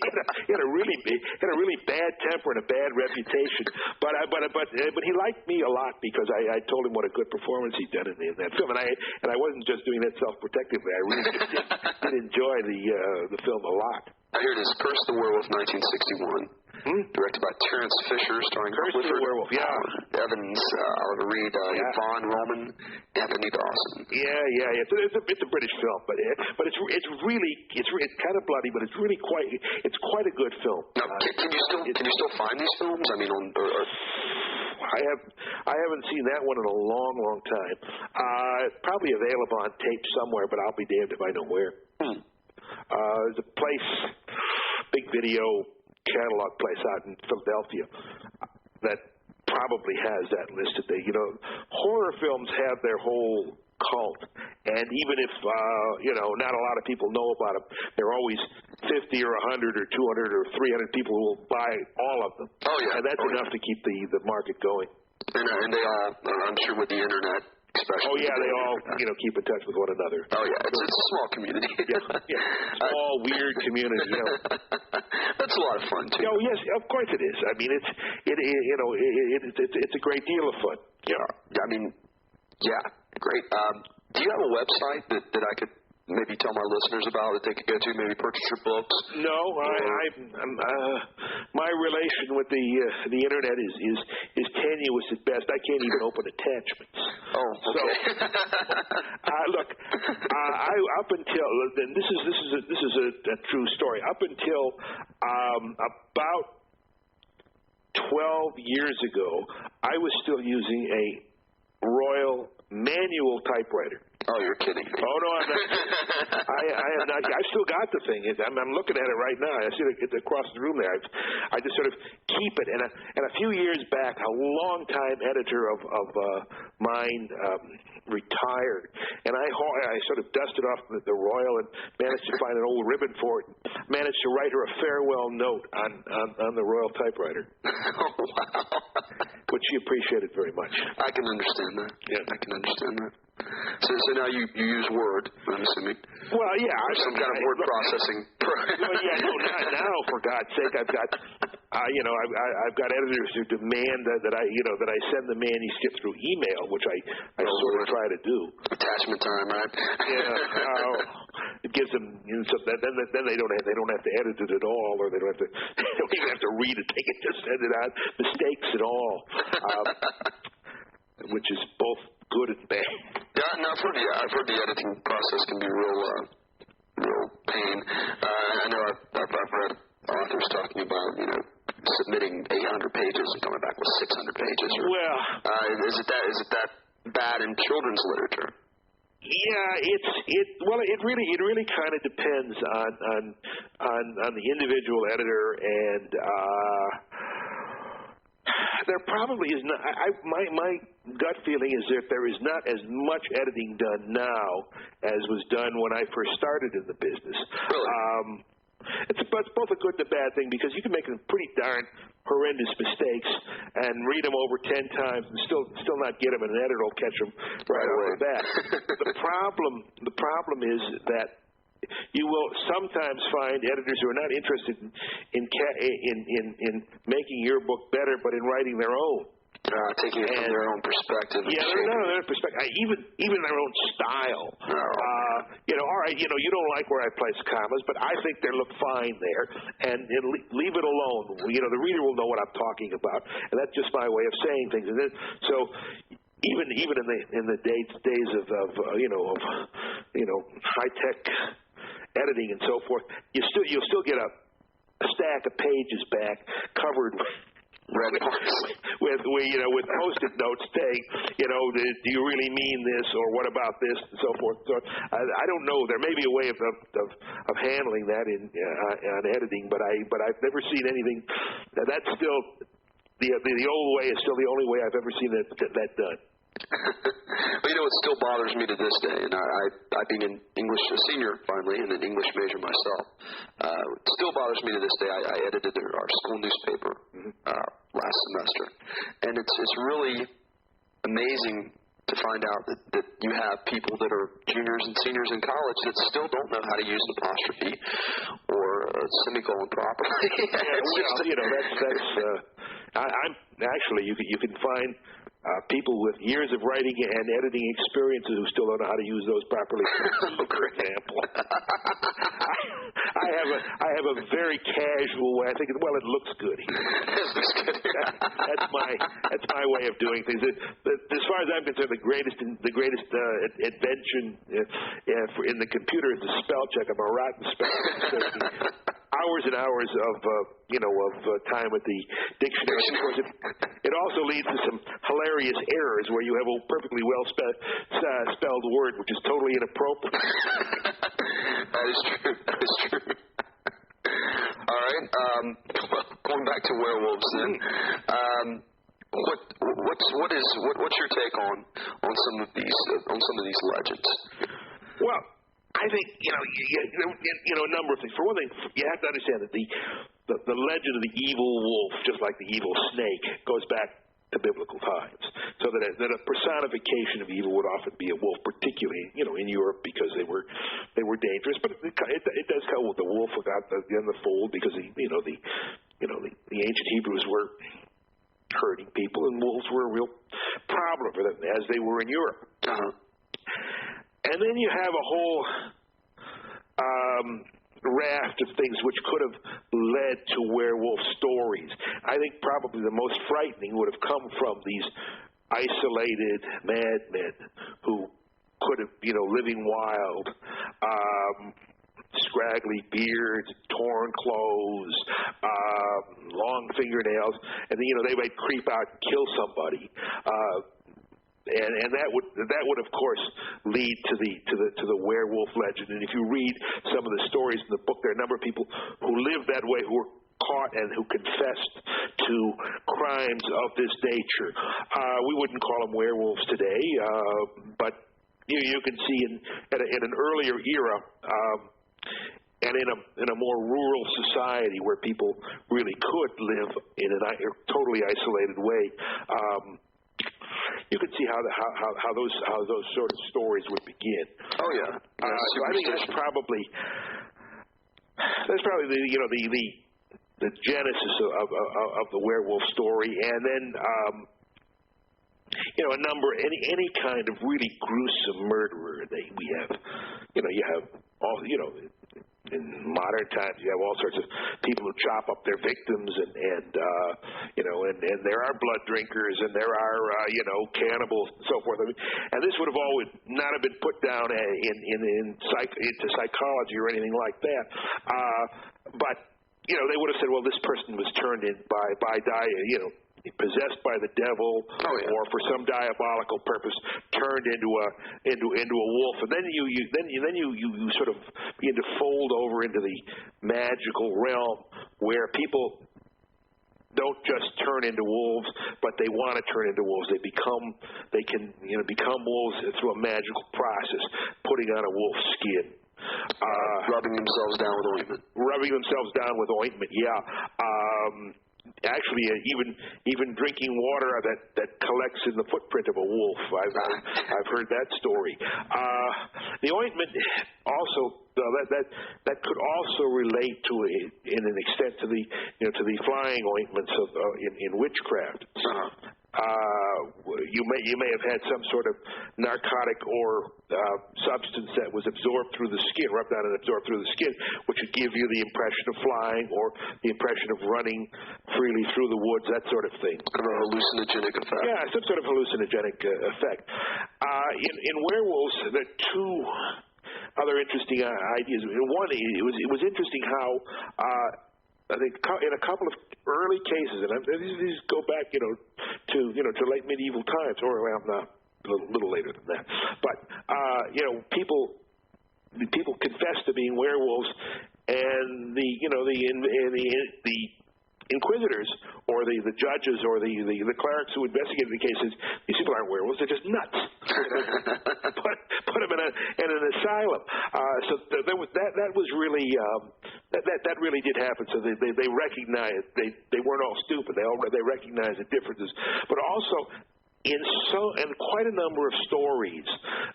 had a really bad temper and a bad reputation, but he liked me a lot because I told him what a good performance he'd done in that film, and I wasn't just doing that self-protectively. I really did enjoy the film a lot. Here it is, Curse the Werewolf, 1961. Directed by Terrence Fisher, starring Curse the Werewolf, Evans, Oliver Reed, Yvonne Roman, Anthony Dawson. Yeah. It's a British film, but it's kind of bloody, but it's quite a good film. Now, can you still find these films? I mean, I haven't seen that one in a long, long time. Probably available on tape somewhere, but I'll be damned if I know where. There's a place, big video catalog place out in Philadelphia that probably has that listed. Horror films have their whole cult, and even if not a lot of people know about them, there are always 50 or 100 or 200 or 300 people who will buy all of them. Oh yeah, and that's enough to keep the market going. And they all, I'm sure, with the internet. Especially. Oh yeah, they all keep in touch with one another. Oh yeah, it's a small community. Small weird community. That's a lot of fun too. Oh yes, of course it is. I mean, it's a great deal of fun. Yeah. I mean, great. Do you have a website that I could? Or do you have a website? Or? Yeah, I have a website. It's maybe tell my listeners about that they could go to, maybe purchase your books? No, my relation with the internet is tenuous at best. I can't even open attachments. Oh, okay. So, look, up until this is a true story. Up until about 12 years ago, I was still using a Royal manual typewriter. Oh, you're kidding me. Oh, no, I'm not kidding. I am not. I still got the thing. I'm looking at it right now. I see it across the room there. I just sort of keep it. And a few years back, a longtime editor of mine retired, and I sort of dusted off the Royal and managed to find an old ribbon for it. Managed to write her a farewell note on the Royal typewriter. Oh, wow. Which she appreciated very much. I can understand that. Yeah, I can understand that. So now you use Word, I'm assuming. Well, yeah, some kind of word processing. Well, yeah, no, now for God's sake, I've got, I've got editors who demand that I send the manuscript through email, which I sort of try to do. Attachment time, right? Yeah, it gives them. So then they don't have to edit it at all, or they don't even have to read it. They can just send it out, mistakes at all, which is both good and bad. Yeah, no, I've heard the editing process can be real pain. I know I've read authors talking about, submitting 800 pages and coming back with 600 pages. Well, is it that bad in children's literature? Yeah, it really kind of depends on the individual editor, and there probably is not. My gut feeling is that there is not as much editing done now as was done when I first started in the business. Really? It's both a good and a bad thing, because you can make some pretty darn horrendous mistakes and read them over 10 times and still not get them, and an editor will catch them right off the bat. The problem is that you will sometimes find editors who are not interested in making your book better, but in writing their own. Taking it from their own perspective. Yeah, their perspective. Even their own style. All right, you don't like where I place commas, but I think they look fine there, and leave it alone. The reader will know what I'm talking about, and that's just my way of saying things. And then, so even in the days of high tech editing and so forth, you'll still get a stack of pages back covered with Post-it notes saying, do you really mean this, or what about this, and so forth. So I don't know. There may be a way of handling that on editing, but I've never seen anything. That's still the old way is still the only way I've ever seen that done. Well, it still bothers me to this day, and I being an English senior finally, and an English major myself, it still bothers me to this day. I edited our school newspaper last semester, and it's really amazing to find out that you have people that are juniors and seniors in college that still don't know how to use an apostrophe or a semicolon properly. I'm actually you can find people with years of writing and editing experiences who still don't know how to use those properly. For example, I have a very casual way. I think it looks good. That's my way of doing things. As far as I'm concerned, the greatest invention in the computer is the spell check. I'm a rotten spell check. Hours and hours of time at the dictionary. Of course, it also leads to some hilarious errors where you have a perfectly well spelled word which is totally inappropriate. That is true. All right. Going back to Werewolves then. What's your take on some of these legends? Well, I think a number of things. For one thing, you have to understand that the legend of the evil wolf, just like the evil snake, goes back to biblical times. So that a personification of evil would often be a wolf, particularly in Europe, because they were dangerous. But it does come with the wolf without in the fold, because the ancient Hebrews were hurting people, and wolves were a real problem for them, as they were in Europe. Uh-huh. And then you have a whole raft of things which could have led to werewolf stories. I think probably the most frightening would have come from these isolated madmen who could have, living wild, scraggly beards, torn clothes, long fingernails, and they might creep out and kill somebody. And that would of course lead to the werewolf legend. And if you read some of the stories in the book, there are a number of people who lived that way, who were caught and who confessed to crimes of this nature. We wouldn't call them werewolves today, but you can see in an earlier era, and in a more rural society where people really could live in a totally isolated way. You could see how those sort of stories would begin. Oh yeah. So I think that's probably the genesis of the werewolf story, and then any kind of really gruesome murderer. We have, you have all, in modern times, you have all sorts of people who chop up their victims, and there are blood drinkers, and there are cannibals, and so forth. And this would have always not have been put down into psychology or anything like that. But they would have said, well, this person was turned in by possessed by the devil, or for some diabolical purpose, turned into a wolf, and then you sort of begin to fold over into the magical realm where people don't just turn into wolves, but they want to turn into wolves. They can become wolves through a magical process, putting on a wolf skin. Rubbing themselves down with ointment. Yeah. Actually, even drinking water that collects in the footprint of a wolf. I've heard that story. The ointment also that could also relate to in an extent to the flying ointments of in witchcraft. You may have had some sort of narcotic or substance that was absorbed through the skin, rubbed down and absorbed through the skin, which would give you the impression of flying or the impression of running freely through the woods, that sort of thing. Kind of a hallucinogenic effect. Yeah, some sort of hallucinogenic effect. In werewolves, there are two other interesting ideas. One, it was interesting how I think in a couple of early cases, and these go back, to late medieval times, or not a little later than that. But people confess to being werewolves, and the inquisitors or the judges or the clerics who investigated the cases, these people aren't werewolves, they're just nuts. put them in an asylum. So that was really that really did happen. So they recognized they weren't all stupid. They recognized the differences, but also in quite a number of stories,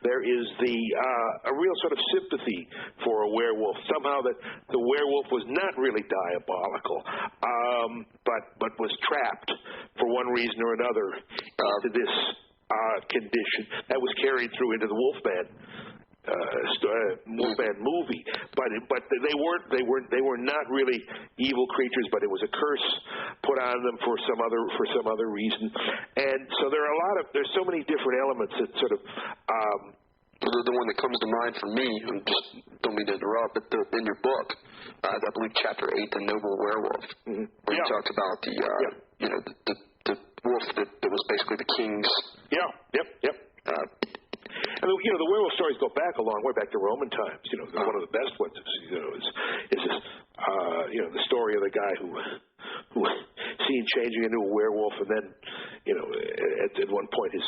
there is a real sort of sympathy for a werewolf. Somehow that the werewolf was not really diabolical, but was trapped for one reason or another into this condition that was carried through into the Wolfman movie, but they were not really evil creatures, but it was a curse put on them for some other reason. And so there's so many different elements that sort of the one that comes to mind for me, and just don't mean to interrupt, but in your book, I believe chapter 8, The Noble Werewolf, where you talked about the wolf that was basically the king's. Yep. And the werewolf stories go back a long way, back to Roman times. One of the best ones is this, the story of the guy who seen changing into a werewolf, and then at one point his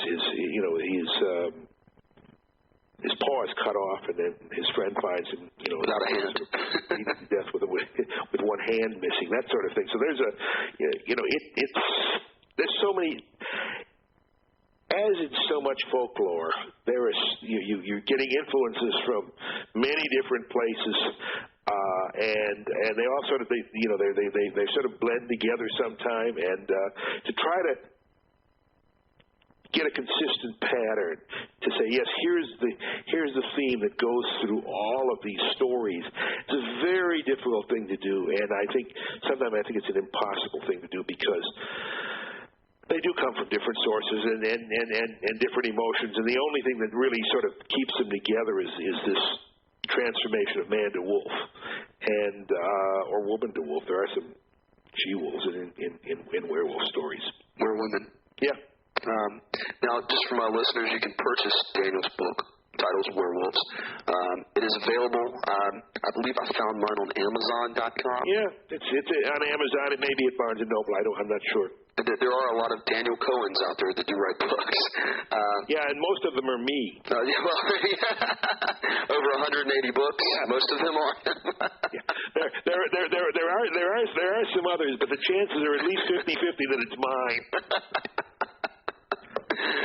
paw is cut off, and then his friend finds him without a hand, bleeding to death with one hand missing, that sort of thing. So there's there's so many. As in so much folklore, there is you're getting influences from many different places, and they all sort of they sort of blend together sometime, and to try to get a consistent pattern to say, yes, here's the theme that goes through all of these stories. It's a very difficult thing to do, and sometimes I think it's an impossible thing to do because they do come from different sources and different emotions, and the only thing that really sort of keeps them together is this transformation of man to wolf, and or woman to wolf. There are some she-wolves in werewolf stories. Werewomen. Yeah. Now, just for my listeners, you can purchase Daniel's book, titled Werewolves. It is available. I believe I found mine on Amazon.com. Yeah, it's on Amazon. It may be at Barnes & Noble. I'm not sure. There are a lot of Daniel Cohens out there that do write books. Yeah, and most of them are me. Over 180 books. Yeah. Most of them are. There are some others, but the chances are at least 50-50 that it's mine.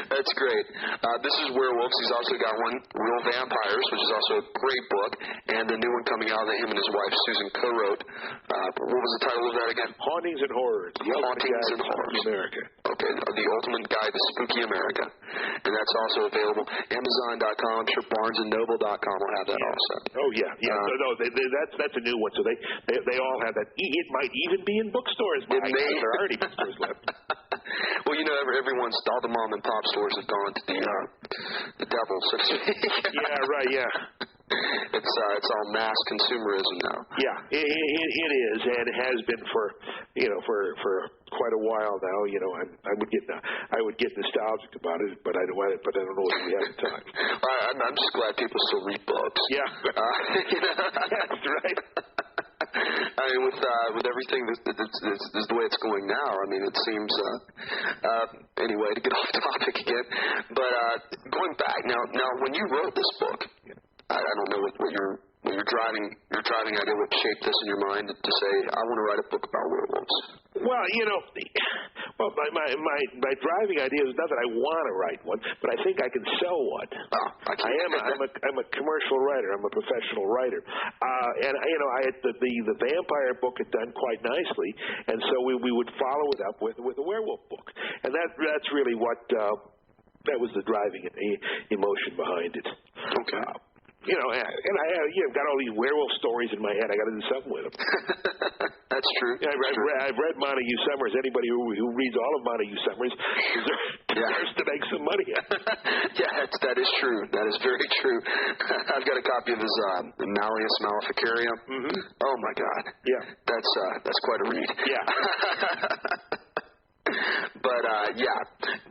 That's great. This is Werewolves. He's also got one, Real Vampires, which is also a great book, and the new one coming out that him and his wife Susan co-wrote. What was the title of that again? Hauntings and Horrors. Hauntings and Horrors. America. Okay, The Ultimate Guide to Spooky America. And that's also available. Amazon.com. I'm sure BarnesandNoble.com will have that also. Oh, yeah. That's a new one. So they all have that. It might even be in bookstores. There are already bookstores left. Well, all the mom and pop stores have gone to the devil, so to speak. Yeah, right, yeah. It's all mass consumerism now. Yeah, it is, and it has been for quite a while now. I would get nostalgic about it, but I don't know if we have time. I'm just glad people still read books. Yeah, that's right. I mean, with everything that's the way it's going now, I mean, it seems anyway, to get off topic again. But going back now, when you wrote this book, I don't know what your driving idea, what shaped this in your mind to say, I want to write a book about werewolves. Well, my driving idea is not that I want to write one, but I think I can sell one. I'm a commercial writer. I'm a professional writer, and the vampire book had done quite nicely, and so we would follow it up with a werewolf book, and that's really what that was the driving emotion behind it. Okay. And I got all these werewolf stories in my head. I got to do something with them. That's true. I've read Montague Summers. Anybody who reads all of Montague Summers deserves to make some money. Yeah, that is true. That is very true. I've got a copy of his Malleus Maleficarium. Mm-hmm. Oh my God. Yeah. That's quite a read. Yeah. But yeah,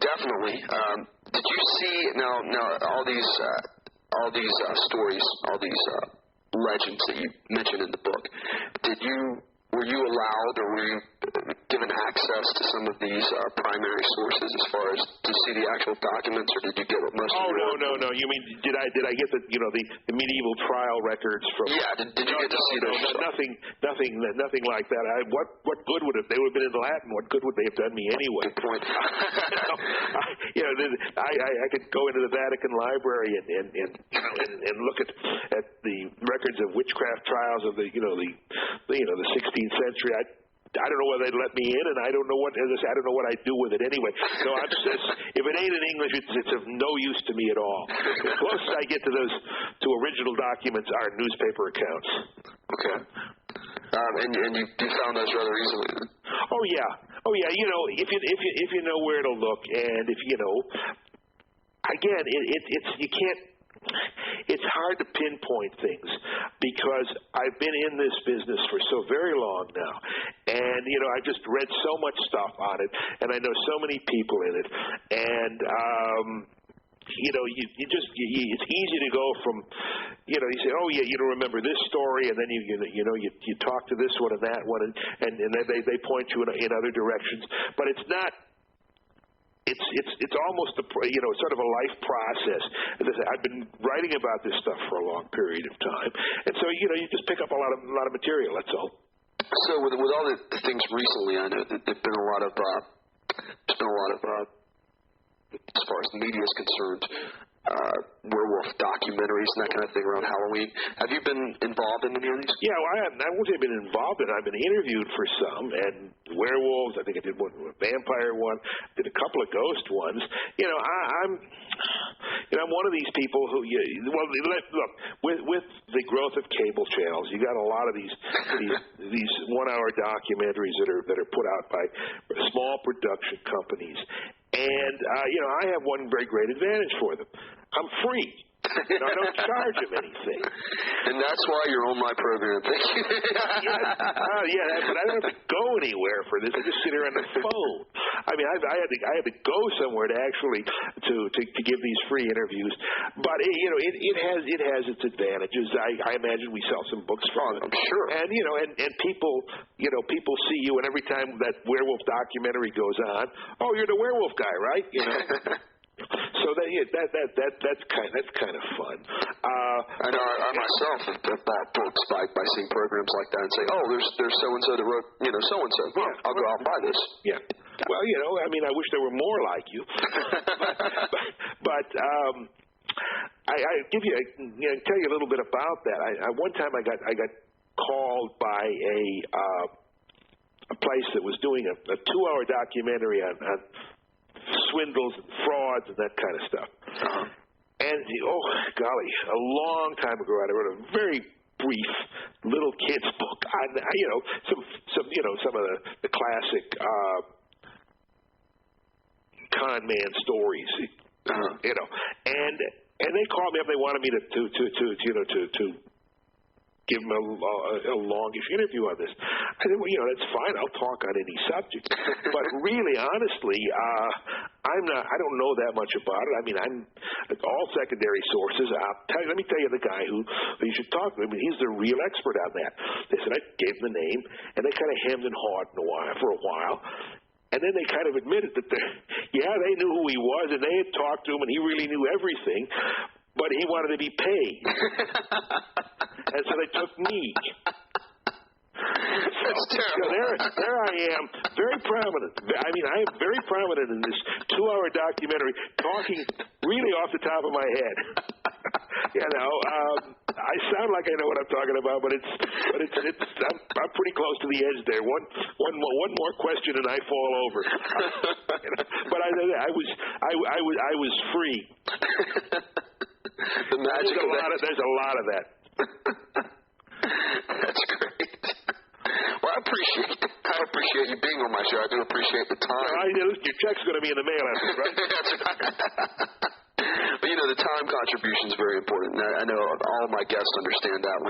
definitely. Did you see now all these stories, all these legends that you mentioned in the book? Were you allowed, or were you given access to some of these primary sources as far as to see the actual documents, or did you get what most of your no. You mean did I get the medieval trial records from? Yeah. Did you get to see those? Nothing like that. What good would they would have been in Latin? What good would they have done me anyway? Good point. I could go into the Vatican Library and look at the records of witchcraft trials of the 16th century. I don't know whether they'd let me in, and I don't know what I'd do with it anyway. So if it ain't in English, it's of no use to me at all. The closest I get to original documents are newspaper accounts. Okay. And you found those rather easily. Oh yeah. If you know where to look, and if again, you can't. It's hard to pinpoint things because I've been in this business for so very long now, and I've just read so much stuff on it, and I know so many people in it, and it's easy to go from, you say, oh yeah, you don't remember this story, and then you talk to this one and that one, and they point you in other directions, but it's not. It's almost sort of a life process. As I say, I've been writing about this stuff for a long period of time, and so you just pick up a lot of material. That's all. So with all the things recently, I know that there's been a lot of as far as the media is concerned, werewolf documentaries and that kind of thing around Halloween. Have you been involved in any of these? Yeah, well, I won't say I've been involved in it. I've been interviewed for some, and werewolves. I think I did one, a vampire one. Did a couple of ghost ones. I'm one of these people who, look, with the growth of cable channels, you got a lot of these 1-hour documentaries that are put out by small production companies. And, I have one very great advantage for them. I'm free. I don't charge them anything. And that's why you're on my program. Thank you. But I don't have to go anywhere for this. I just sit here on the phone. I mean, I had to go somewhere to actually to give these free interviews. But it has its advantages. I imagine we sell some books from it. I'm sure. And and people see you, and every time that werewolf documentary goes on, oh, you're the werewolf guy, right? So that's kind of fun. I know. I myself have bought books by seeing programs like that and say, oh, there's so and so that wrote so and so. I'll go out and buy this. Yeah. Well, I mean, I wish there were more like you. but I tell you a little bit about that. One time I got called by a place that was doing a 2-hour documentary on swindles and frauds and that kind of stuff. Uh-huh. And golly, a long time ago, I wrote a very brief little kid's book on some of the classic con man stories. And they called me up. They wanted me to give them a longish interview on this. I said, well, that's fine. I'll talk on any subject. But really, honestly, I don't know that much about it. I mean, I'm all secondary sources. Let me tell you the guy who you should talk to. I mean, he's the real expert on that. They said, I gave him the name, and they kind of hemmed and hawed for a while. And then they kind of admitted that they knew who he was, and they had talked to him, and he really knew everything. But he wanted to be paid. And so they took me. That's terrible. There I am, very prominent. I mean, I am very prominent in this 2-hour documentary, talking really off the top of my head. I sound like I know what I'm talking about, but I'm pretty close to the edge there. One more question and I fall over. But I was free. The magic there's a lot of that. That's great. Well, I appreciate you being on my show. I do appreciate the time. Your check's going to be in the mail after, right? That's right. But the time contribution is very important. I know all of my guests understand that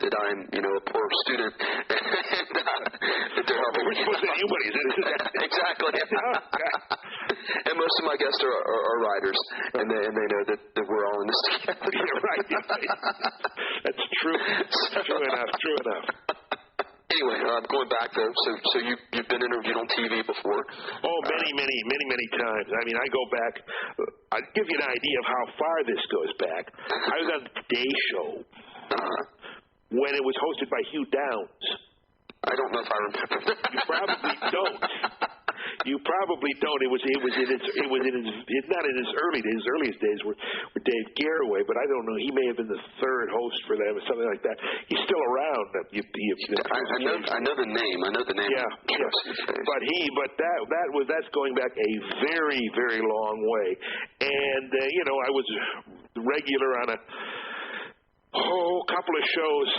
that I'm a poor student and that they're helping. We're supposed to humanities, isn't it? Exactly. And most of my guests are writers, and they know that we're all in this together. You're right. That's true. True enough. Anyway, going back though, so you've been interviewed on TV before? Oh, many times. I mean, I go back. I'll give you an idea of how far this goes back. I was on the Today Show when it was hosted by Hugh Downs. I don't know if I remember that. You probably don't. It was not in his early days. His earliest days were Dave Garroway, but I don't know. He may have been the third host for them or something like that. He's still around. I know the name. Yeah. But that's going back a very, very long way. And I was regular on a couple of shows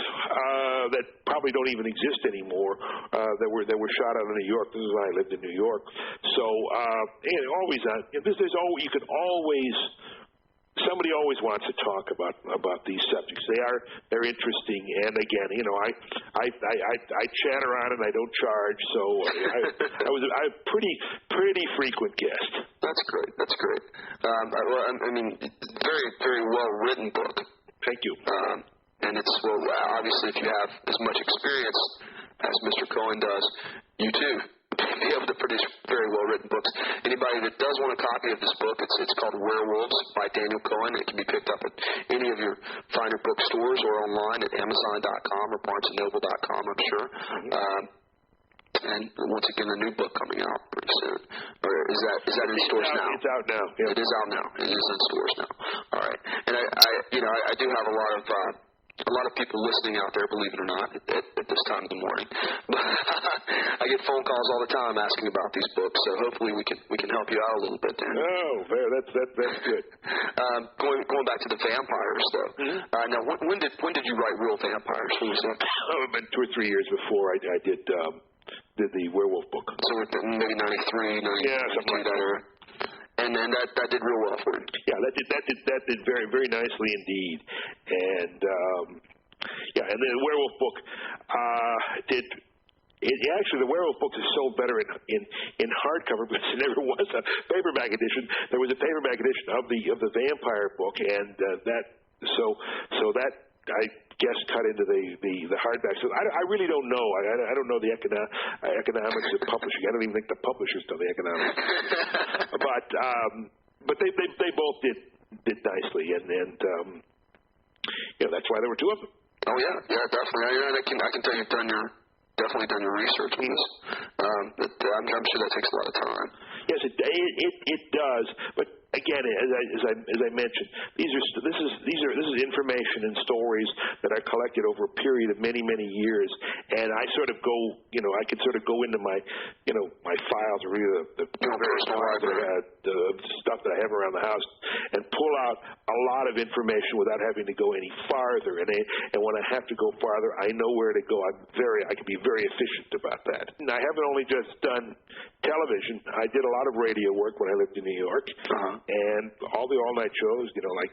that probably don't even exist anymore that were shot out of New York. This is when I lived in New York. So always on. Somebody always wants to talk about these subjects. They're interesting, and again, I chatter on and I don't charge. So I was a pretty frequent guest. That's great. I mean, very, very well written book. Thank you. And it's, obviously, if you have as much experience as Mr. Cohen does, you too be able to produce very well-written books. Anybody that does want a copy of this book, it's called Werewolves by Daniel Cohen. It can be picked up at any of your finer bookstores or online at Amazon.com or BarnesandNoble.com, I'm sure. And once again, a new book coming out pretty soon. Or is Is that in stores now? It's out now. Yeah. It is out now. It is in stores now. All right. And I do have a lot of people listening out there, believe it or not, at this time of the morning. I get phone calls all the time asking about these books, so hopefully we can help you out a little bit, Dan. Oh, that's good. Going back to the vampires, though. Mm-hmm. Now, when did you write Real Vampires? When was that? Oh, it's been 2 or 3 years before I did the Werewolf book. So maybe 93, 94, something like that. Era. And then that did real well for you. Yeah, that did very, very nicely indeed. And and the Werewolf book did. Actually, the Werewolf book is sold better in hardcover because there never was a paperback edition. There was a paperback edition of the vampire book, and that I guess cut into the hardback. So I really don't know. I don't know the economics of publishing. I don't even think the publishers know the economics. But they both did nicely, and that's why there were 2 of them. Oh yeah, definitely. I can tell you've definitely done your research on this. I'm sure that takes a lot of time. Yes, it does. But again, as I mentioned, this is information and stories that are collected over a period of many years, and I sort of go, I can sort of go into my files or the various files the stuff that I have around the house and pull out a lot of information without having to go any farther. And when I have to go farther, I know where to go. I can be very efficient about that. And I haven't only just done television. I did a lot of radio work when I lived in New York. And all the all-night shows, I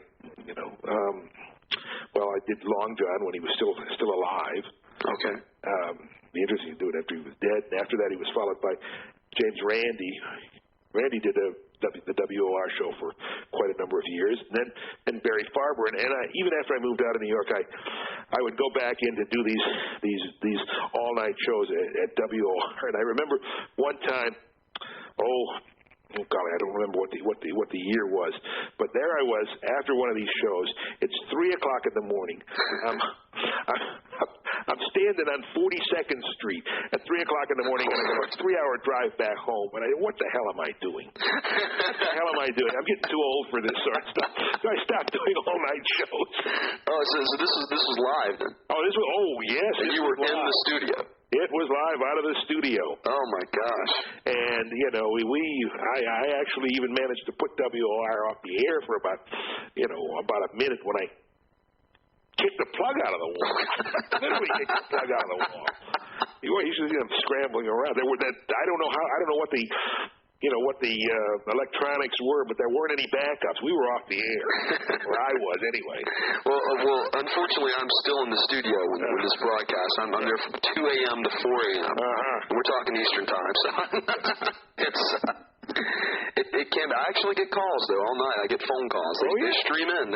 did Long John when he was still alive. Okay. Be interesting to do it after he was dead. And after that, he was followed by James Randi. Randi did the WOR show for quite a number of years. And then Barry Farber. And even after I moved out of New York, I would go back in to do these all-night shows at WOR. And I remember one time, oh golly, I don't remember what the year was, but there I was after one of these shows. It's 3:00 in the morning. I'm standing on 42nd Street at 3:00 in the morning, and I got a 3-hour drive back home. And what the hell am I doing? What the hell am I doing? I'm getting too old for this sort of stuff. So I stopped doing all-night shows. Oh, so this was live then? Yes. And you were in the studio. It was live out of the studio. Oh my gosh! And I actually even managed to put WOR off the air for about a minute when I kicked the plug out of the wall. Literally kicked the plug out of the wall. You should see them scrambling around. I don't know what the electronics were, but there weren't any backups. We were off the air, or I was anyway. Well, unfortunately, I'm still in the studio with this broadcast. I'm there from 2 a.m. to 4 a.m. We're talking Eastern time, so it can. I actually get calls though all night. I get phone calls. They stream in.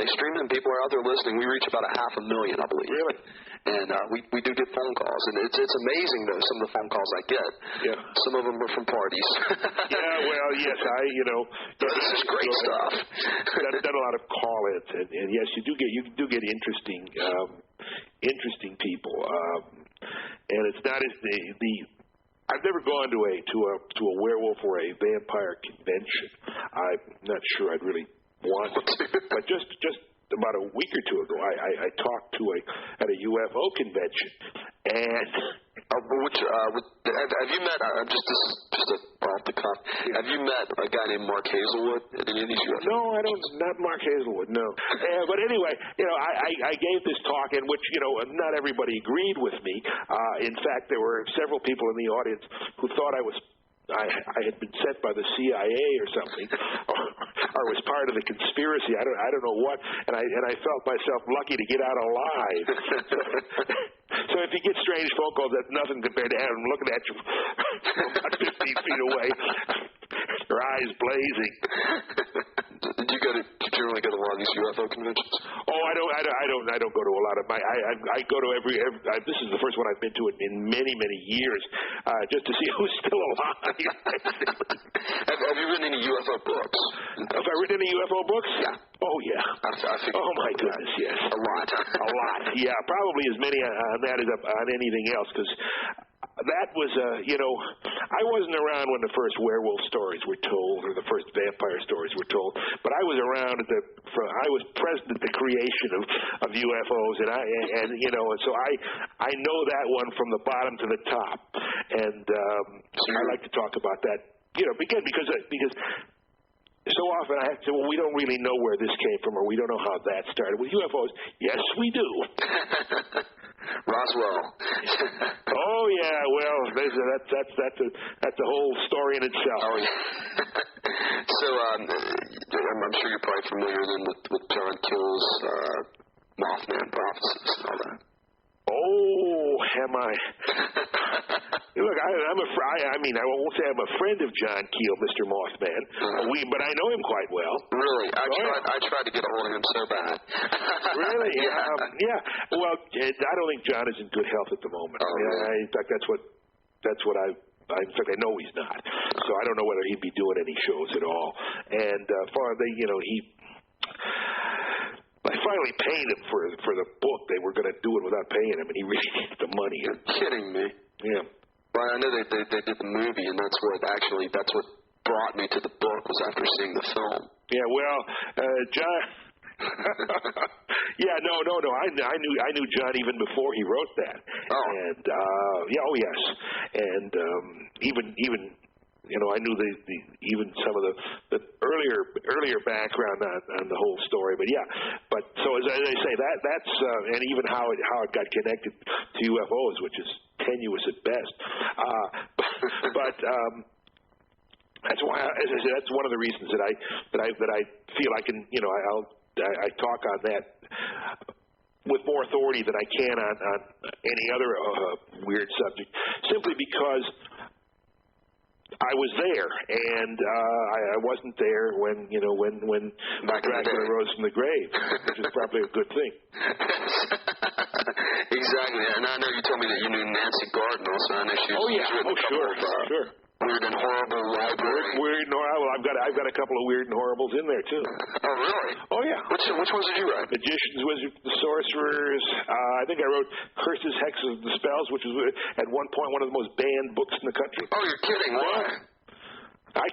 People are out there listening. We reach about 500,000, I believe. Really? And we do get phone calls, and it's amazing though some of the phone calls I get. Yeah. Some of them are from parties. Yeah, well, yes, this is great stuff. I've done a lot of call-ins, and yes, you do get interesting people, and it's not as I've never gone to a werewolf or a vampire convention. I'm not sure I'd really want to, but just about a week or 2 ago, I talked at a UFO convention, and have you met? This is just off the cuff. Yeah. Have you met a guy named Mark Hazelwood at any of these UFO? No, I don't. Not Mark Hazelwood. No. But anyway, I gave this talk in which not everybody agreed with me. In fact, there were several people in the audience who thought I had been sent by the CIA or something, or was part of the conspiracy. I don't know what, and I felt myself lucky to get out alive. So if you get strange phone calls, that's nothing compared to having them looking at you from about 15 feet away, their eyes blazing. Did you generally go to a lot of these UFO conventions? Oh, I don't go to a lot of I go to every this is the first one I've been to in many years, just to see who's still alive. Have you written any UFO books? Have I written any UFO books? Yeah. Oh yeah. Oh my goodness, yes. A lot. Yeah, probably as many on that as on anything else, because that was, I wasn't around when the first werewolf stories were told or the first vampire stories were told, but I was around I was present at the creation of UFOs, and so I know that one from the bottom to the top, and I like to talk about that, again, because so often I have to say, well, we don't really know where this came from, or we don't know how that started. With UFOs, yes, we do. Roswell. Oh yeah, well, that's a whole story in itself. Oh yeah. So I'm sure you're probably familiar then with John Keel's Mothman prophecies and all that. Oh, am I? Look, I won't say I'm a friend of John Keel, Mr. Mothman, but I know him quite well. Really? I tried to get a hold of him so bad. Really? Yeah. Well, I don't think John is in good health at the moment. Oh, really? In fact, that's what in fact, I know he's not. So I don't know whether he'd be doing any shows at all. And I finally paid him for the book. They were going to do it without paying him, and he really needed the money. You're kidding me. Yeah. Well, I know they did the movie, and that's what brought me to the book was after seeing the film. Yeah. Well, John. Yeah. No. I knew John even before he wrote that. Oh. And oh yes. And even. I knew even some of the earlier background on the whole story, but so as I say, that's and even how it got connected to UFOs, which is tenuous at best. But that's why, as I said, that's one of the reasons that I feel I can, I talk on that with more authority than I can on any other weird subject, simply because I was there, and I wasn't there when Dracula rose from the grave, which is probably a good thing. Exactly, and I know you told me that you knew Nancy Garden also. I know she was written a couple of sure. Weird and Horrible library. Weird and horrible. I've got a couple of weird and horribles in there too. Oh really? Oh yeah. Which ones did you write? Magicians, Wizards, the Sorcerers. I think I wrote Curses, Hexes, and Spells, which was at one point one of the most banned books in the country. Oh, you're kidding! Why? I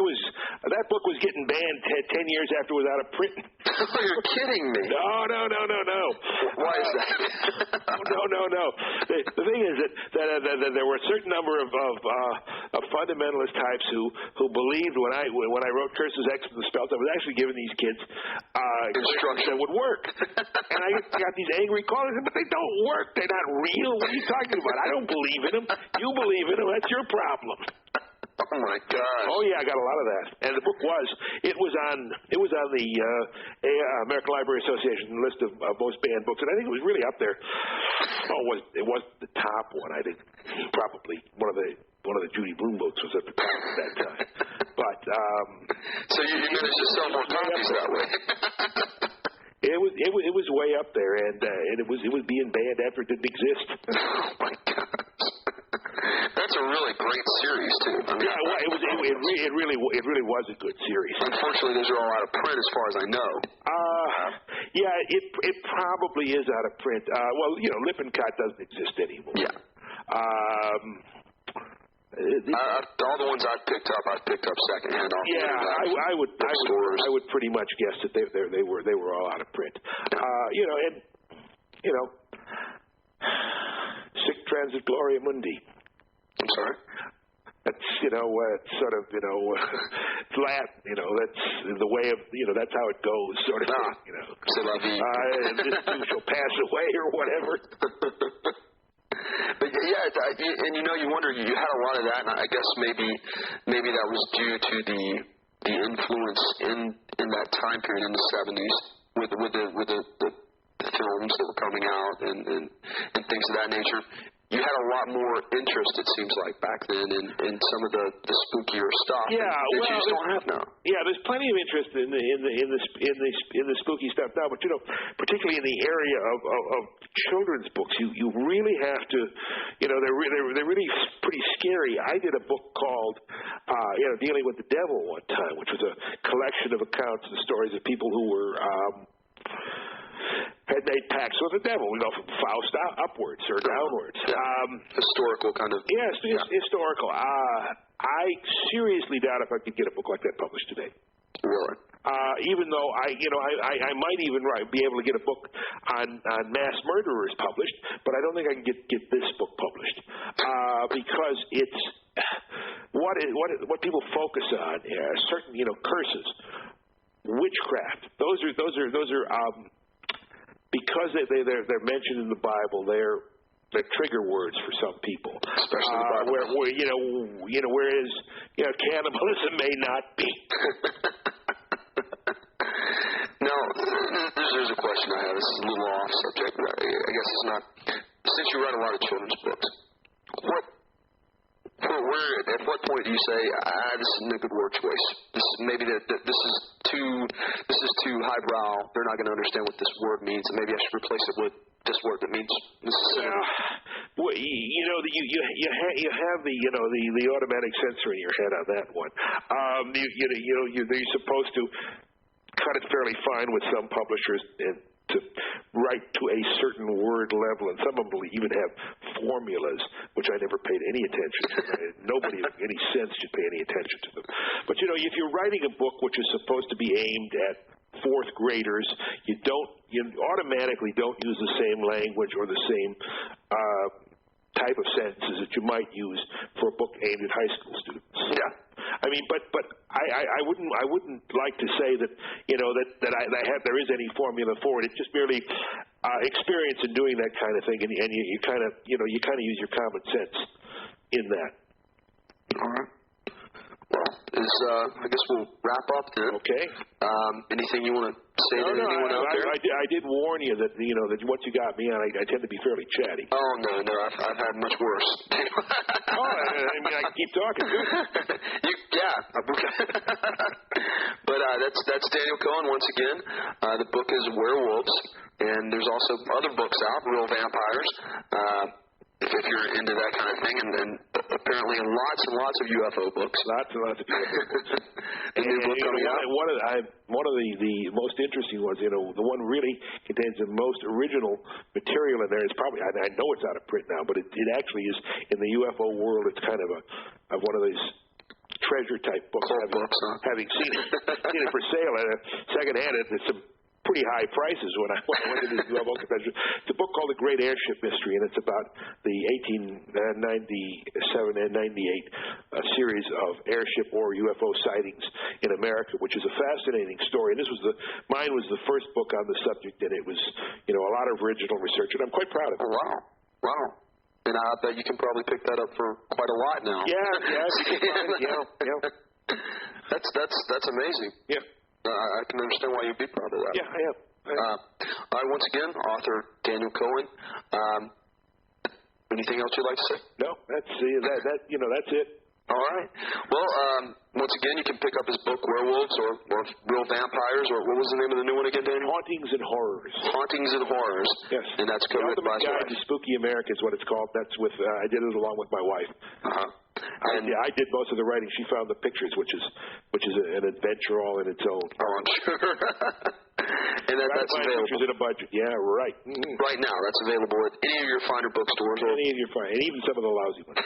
was that book was getting banned 10 years after it was out of print. Oh, you're kidding me! No. Why is that? No. The thing is that there were a certain number of fundamentalist types who believed when I wrote Curses, Hexes, and Spells, I was actually giving these kids instructions that would work. And I got these angry callers, but they don't work. They're not real. What are you talking about? I don't believe in them. You believe in them. That's your problem. Oh my God! Oh yeah, I got a lot of that. And the book was on the American Library Association list of most banned books, and I think it was really up there. Oh, it was the top one. I think probably one of the Judy Blume books was at the top at that time. But so you managed to sell more copies that way. It was way up there, and it was being banned after it didn't exist. Oh my God! That's a really great series too. I mean, it really was a good series. Unfortunately, those are all out of print, as far as I know. Yeah, it probably is out of print. Well, Lippincott doesn't exist anymore. Yeah. All the ones I've picked up secondhand off. Yeah, I would pretty much guess that they were all out of print. Sic transit gloria mundi. I'm sorry? That's, it's sort of, it's Latin, that's the way of, that's how it goes, sort of thing, C'est la vie. This too shall pass away or whatever. But yeah, and you wonder, you had a lot of that, and I guess maybe that was due to the influence in that time period in the 70s with the films that were coming out and things of that nature. You had a lot more interest, it seems like, back then in some of the spookier stuff. Yeah, that you just don't have now. Yeah, there's plenty of interest in the spooky stuff now, but particularly in the area of children's books, you really have to, they're really pretty scary. I did a book called Dealing with the Devil one time, which was a collection of accounts and stories of people who were made pacts with the devil, from Faust upwards or downwards. Historical kind of. Yes, historical. I seriously doubt if I could get a book like that published today. Really? Even though I might even be able to get a book on mass murderers published, but I don't think I can get this book published because it's what people focus on. Certain curses, witchcraft. Those are because they're mentioned in the Bible. They're trigger words for some people, especially the Bible. Whereas cannibalism may not be. Now, there's a question I have. This is a little off subject. I guess it's not. Since you write a lot of children's books, at what point do you say, this isn't a good word choice? This is too highbrow. They're not going to understand what this word means, and maybe I should replace it with this word that means this is silly. Well, you have the automatic censor in your head on that one. You're supposed to cut it fairly fine with some publishers and to write to a certain word level, and some of them will even have formulas, which I never paid any attention to. Nobody of any sense should pay any attention to them. But if you're writing a book which is supposed to be aimed at fourth graders, you automatically don't use the same language or the same type of sentences that you might use for a book aimed at high school students. Yeah. I mean, but I wouldn't like to say that there is any formula for it. It's just merely experience in doing that kind of thing, and you kind of use your common sense in that. All right. Well, I guess we'll wrap up then. Okay. Anything you want to say to anyone out there? I did warn you that that once you got me on, I tend to be fairly chatty. Oh no, I've had much worse. I mean, I can keep talking. But that's Daniel Cohen once again. The book is Werewolves, and there's also other books out, Real Vampires. If you're into that kind of thing, and apparently lots and lots of UFO books. Lots and lots of UFO books. One of the most interesting ones, the one really contains the most original material in there. It's probably, I know it's out of print now, but it actually is in the UFO world. It's kind of one of these treasure type books. Having seen it for sale at a secondhand at some pretty high prices when I went to this UFO convention. It's a book called The Great Airship Mystery, and it's about the 1897 and 98 series of airship or UFO sightings in America, which is a fascinating story. And mine was the first book on the subject, and it was, a lot of original research, and I'm quite proud of it. Oh, wow. And I bet you can probably pick that up for quite a lot now. Yeah. That's amazing. Yeah. I can understand why you'd be proud of that. Yeah, I am. All right, once again, author Daniel Cohen. Anything else you'd like to say? No, that's it. All right. Well, once again, you can pick up his book, Werewolves, or Real Vampires, or what was the name of the new one again, Daniel? Hauntings and Horrors. Hauntings and Horrors. Yes. And that's co-written by his wife. The Spooky America is what it's called. That's with, I did it along with my wife. Uh-huh. I did most of the writing. She found the pictures, which is an adventure all in its own. Oh, I'm sure. And that's available. Pictures in a budget. Yeah, right. Mm-hmm. Right now, that's available at any of your finer bookstores. And even some of the lousy ones.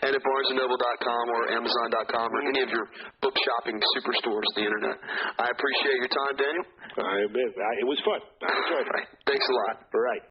And at BarnesandNoble.com or Amazon.com or any of your book shopping superstores on the internet. I appreciate your time, Daniel. It was fun. I enjoyed it. Thanks a lot. All right.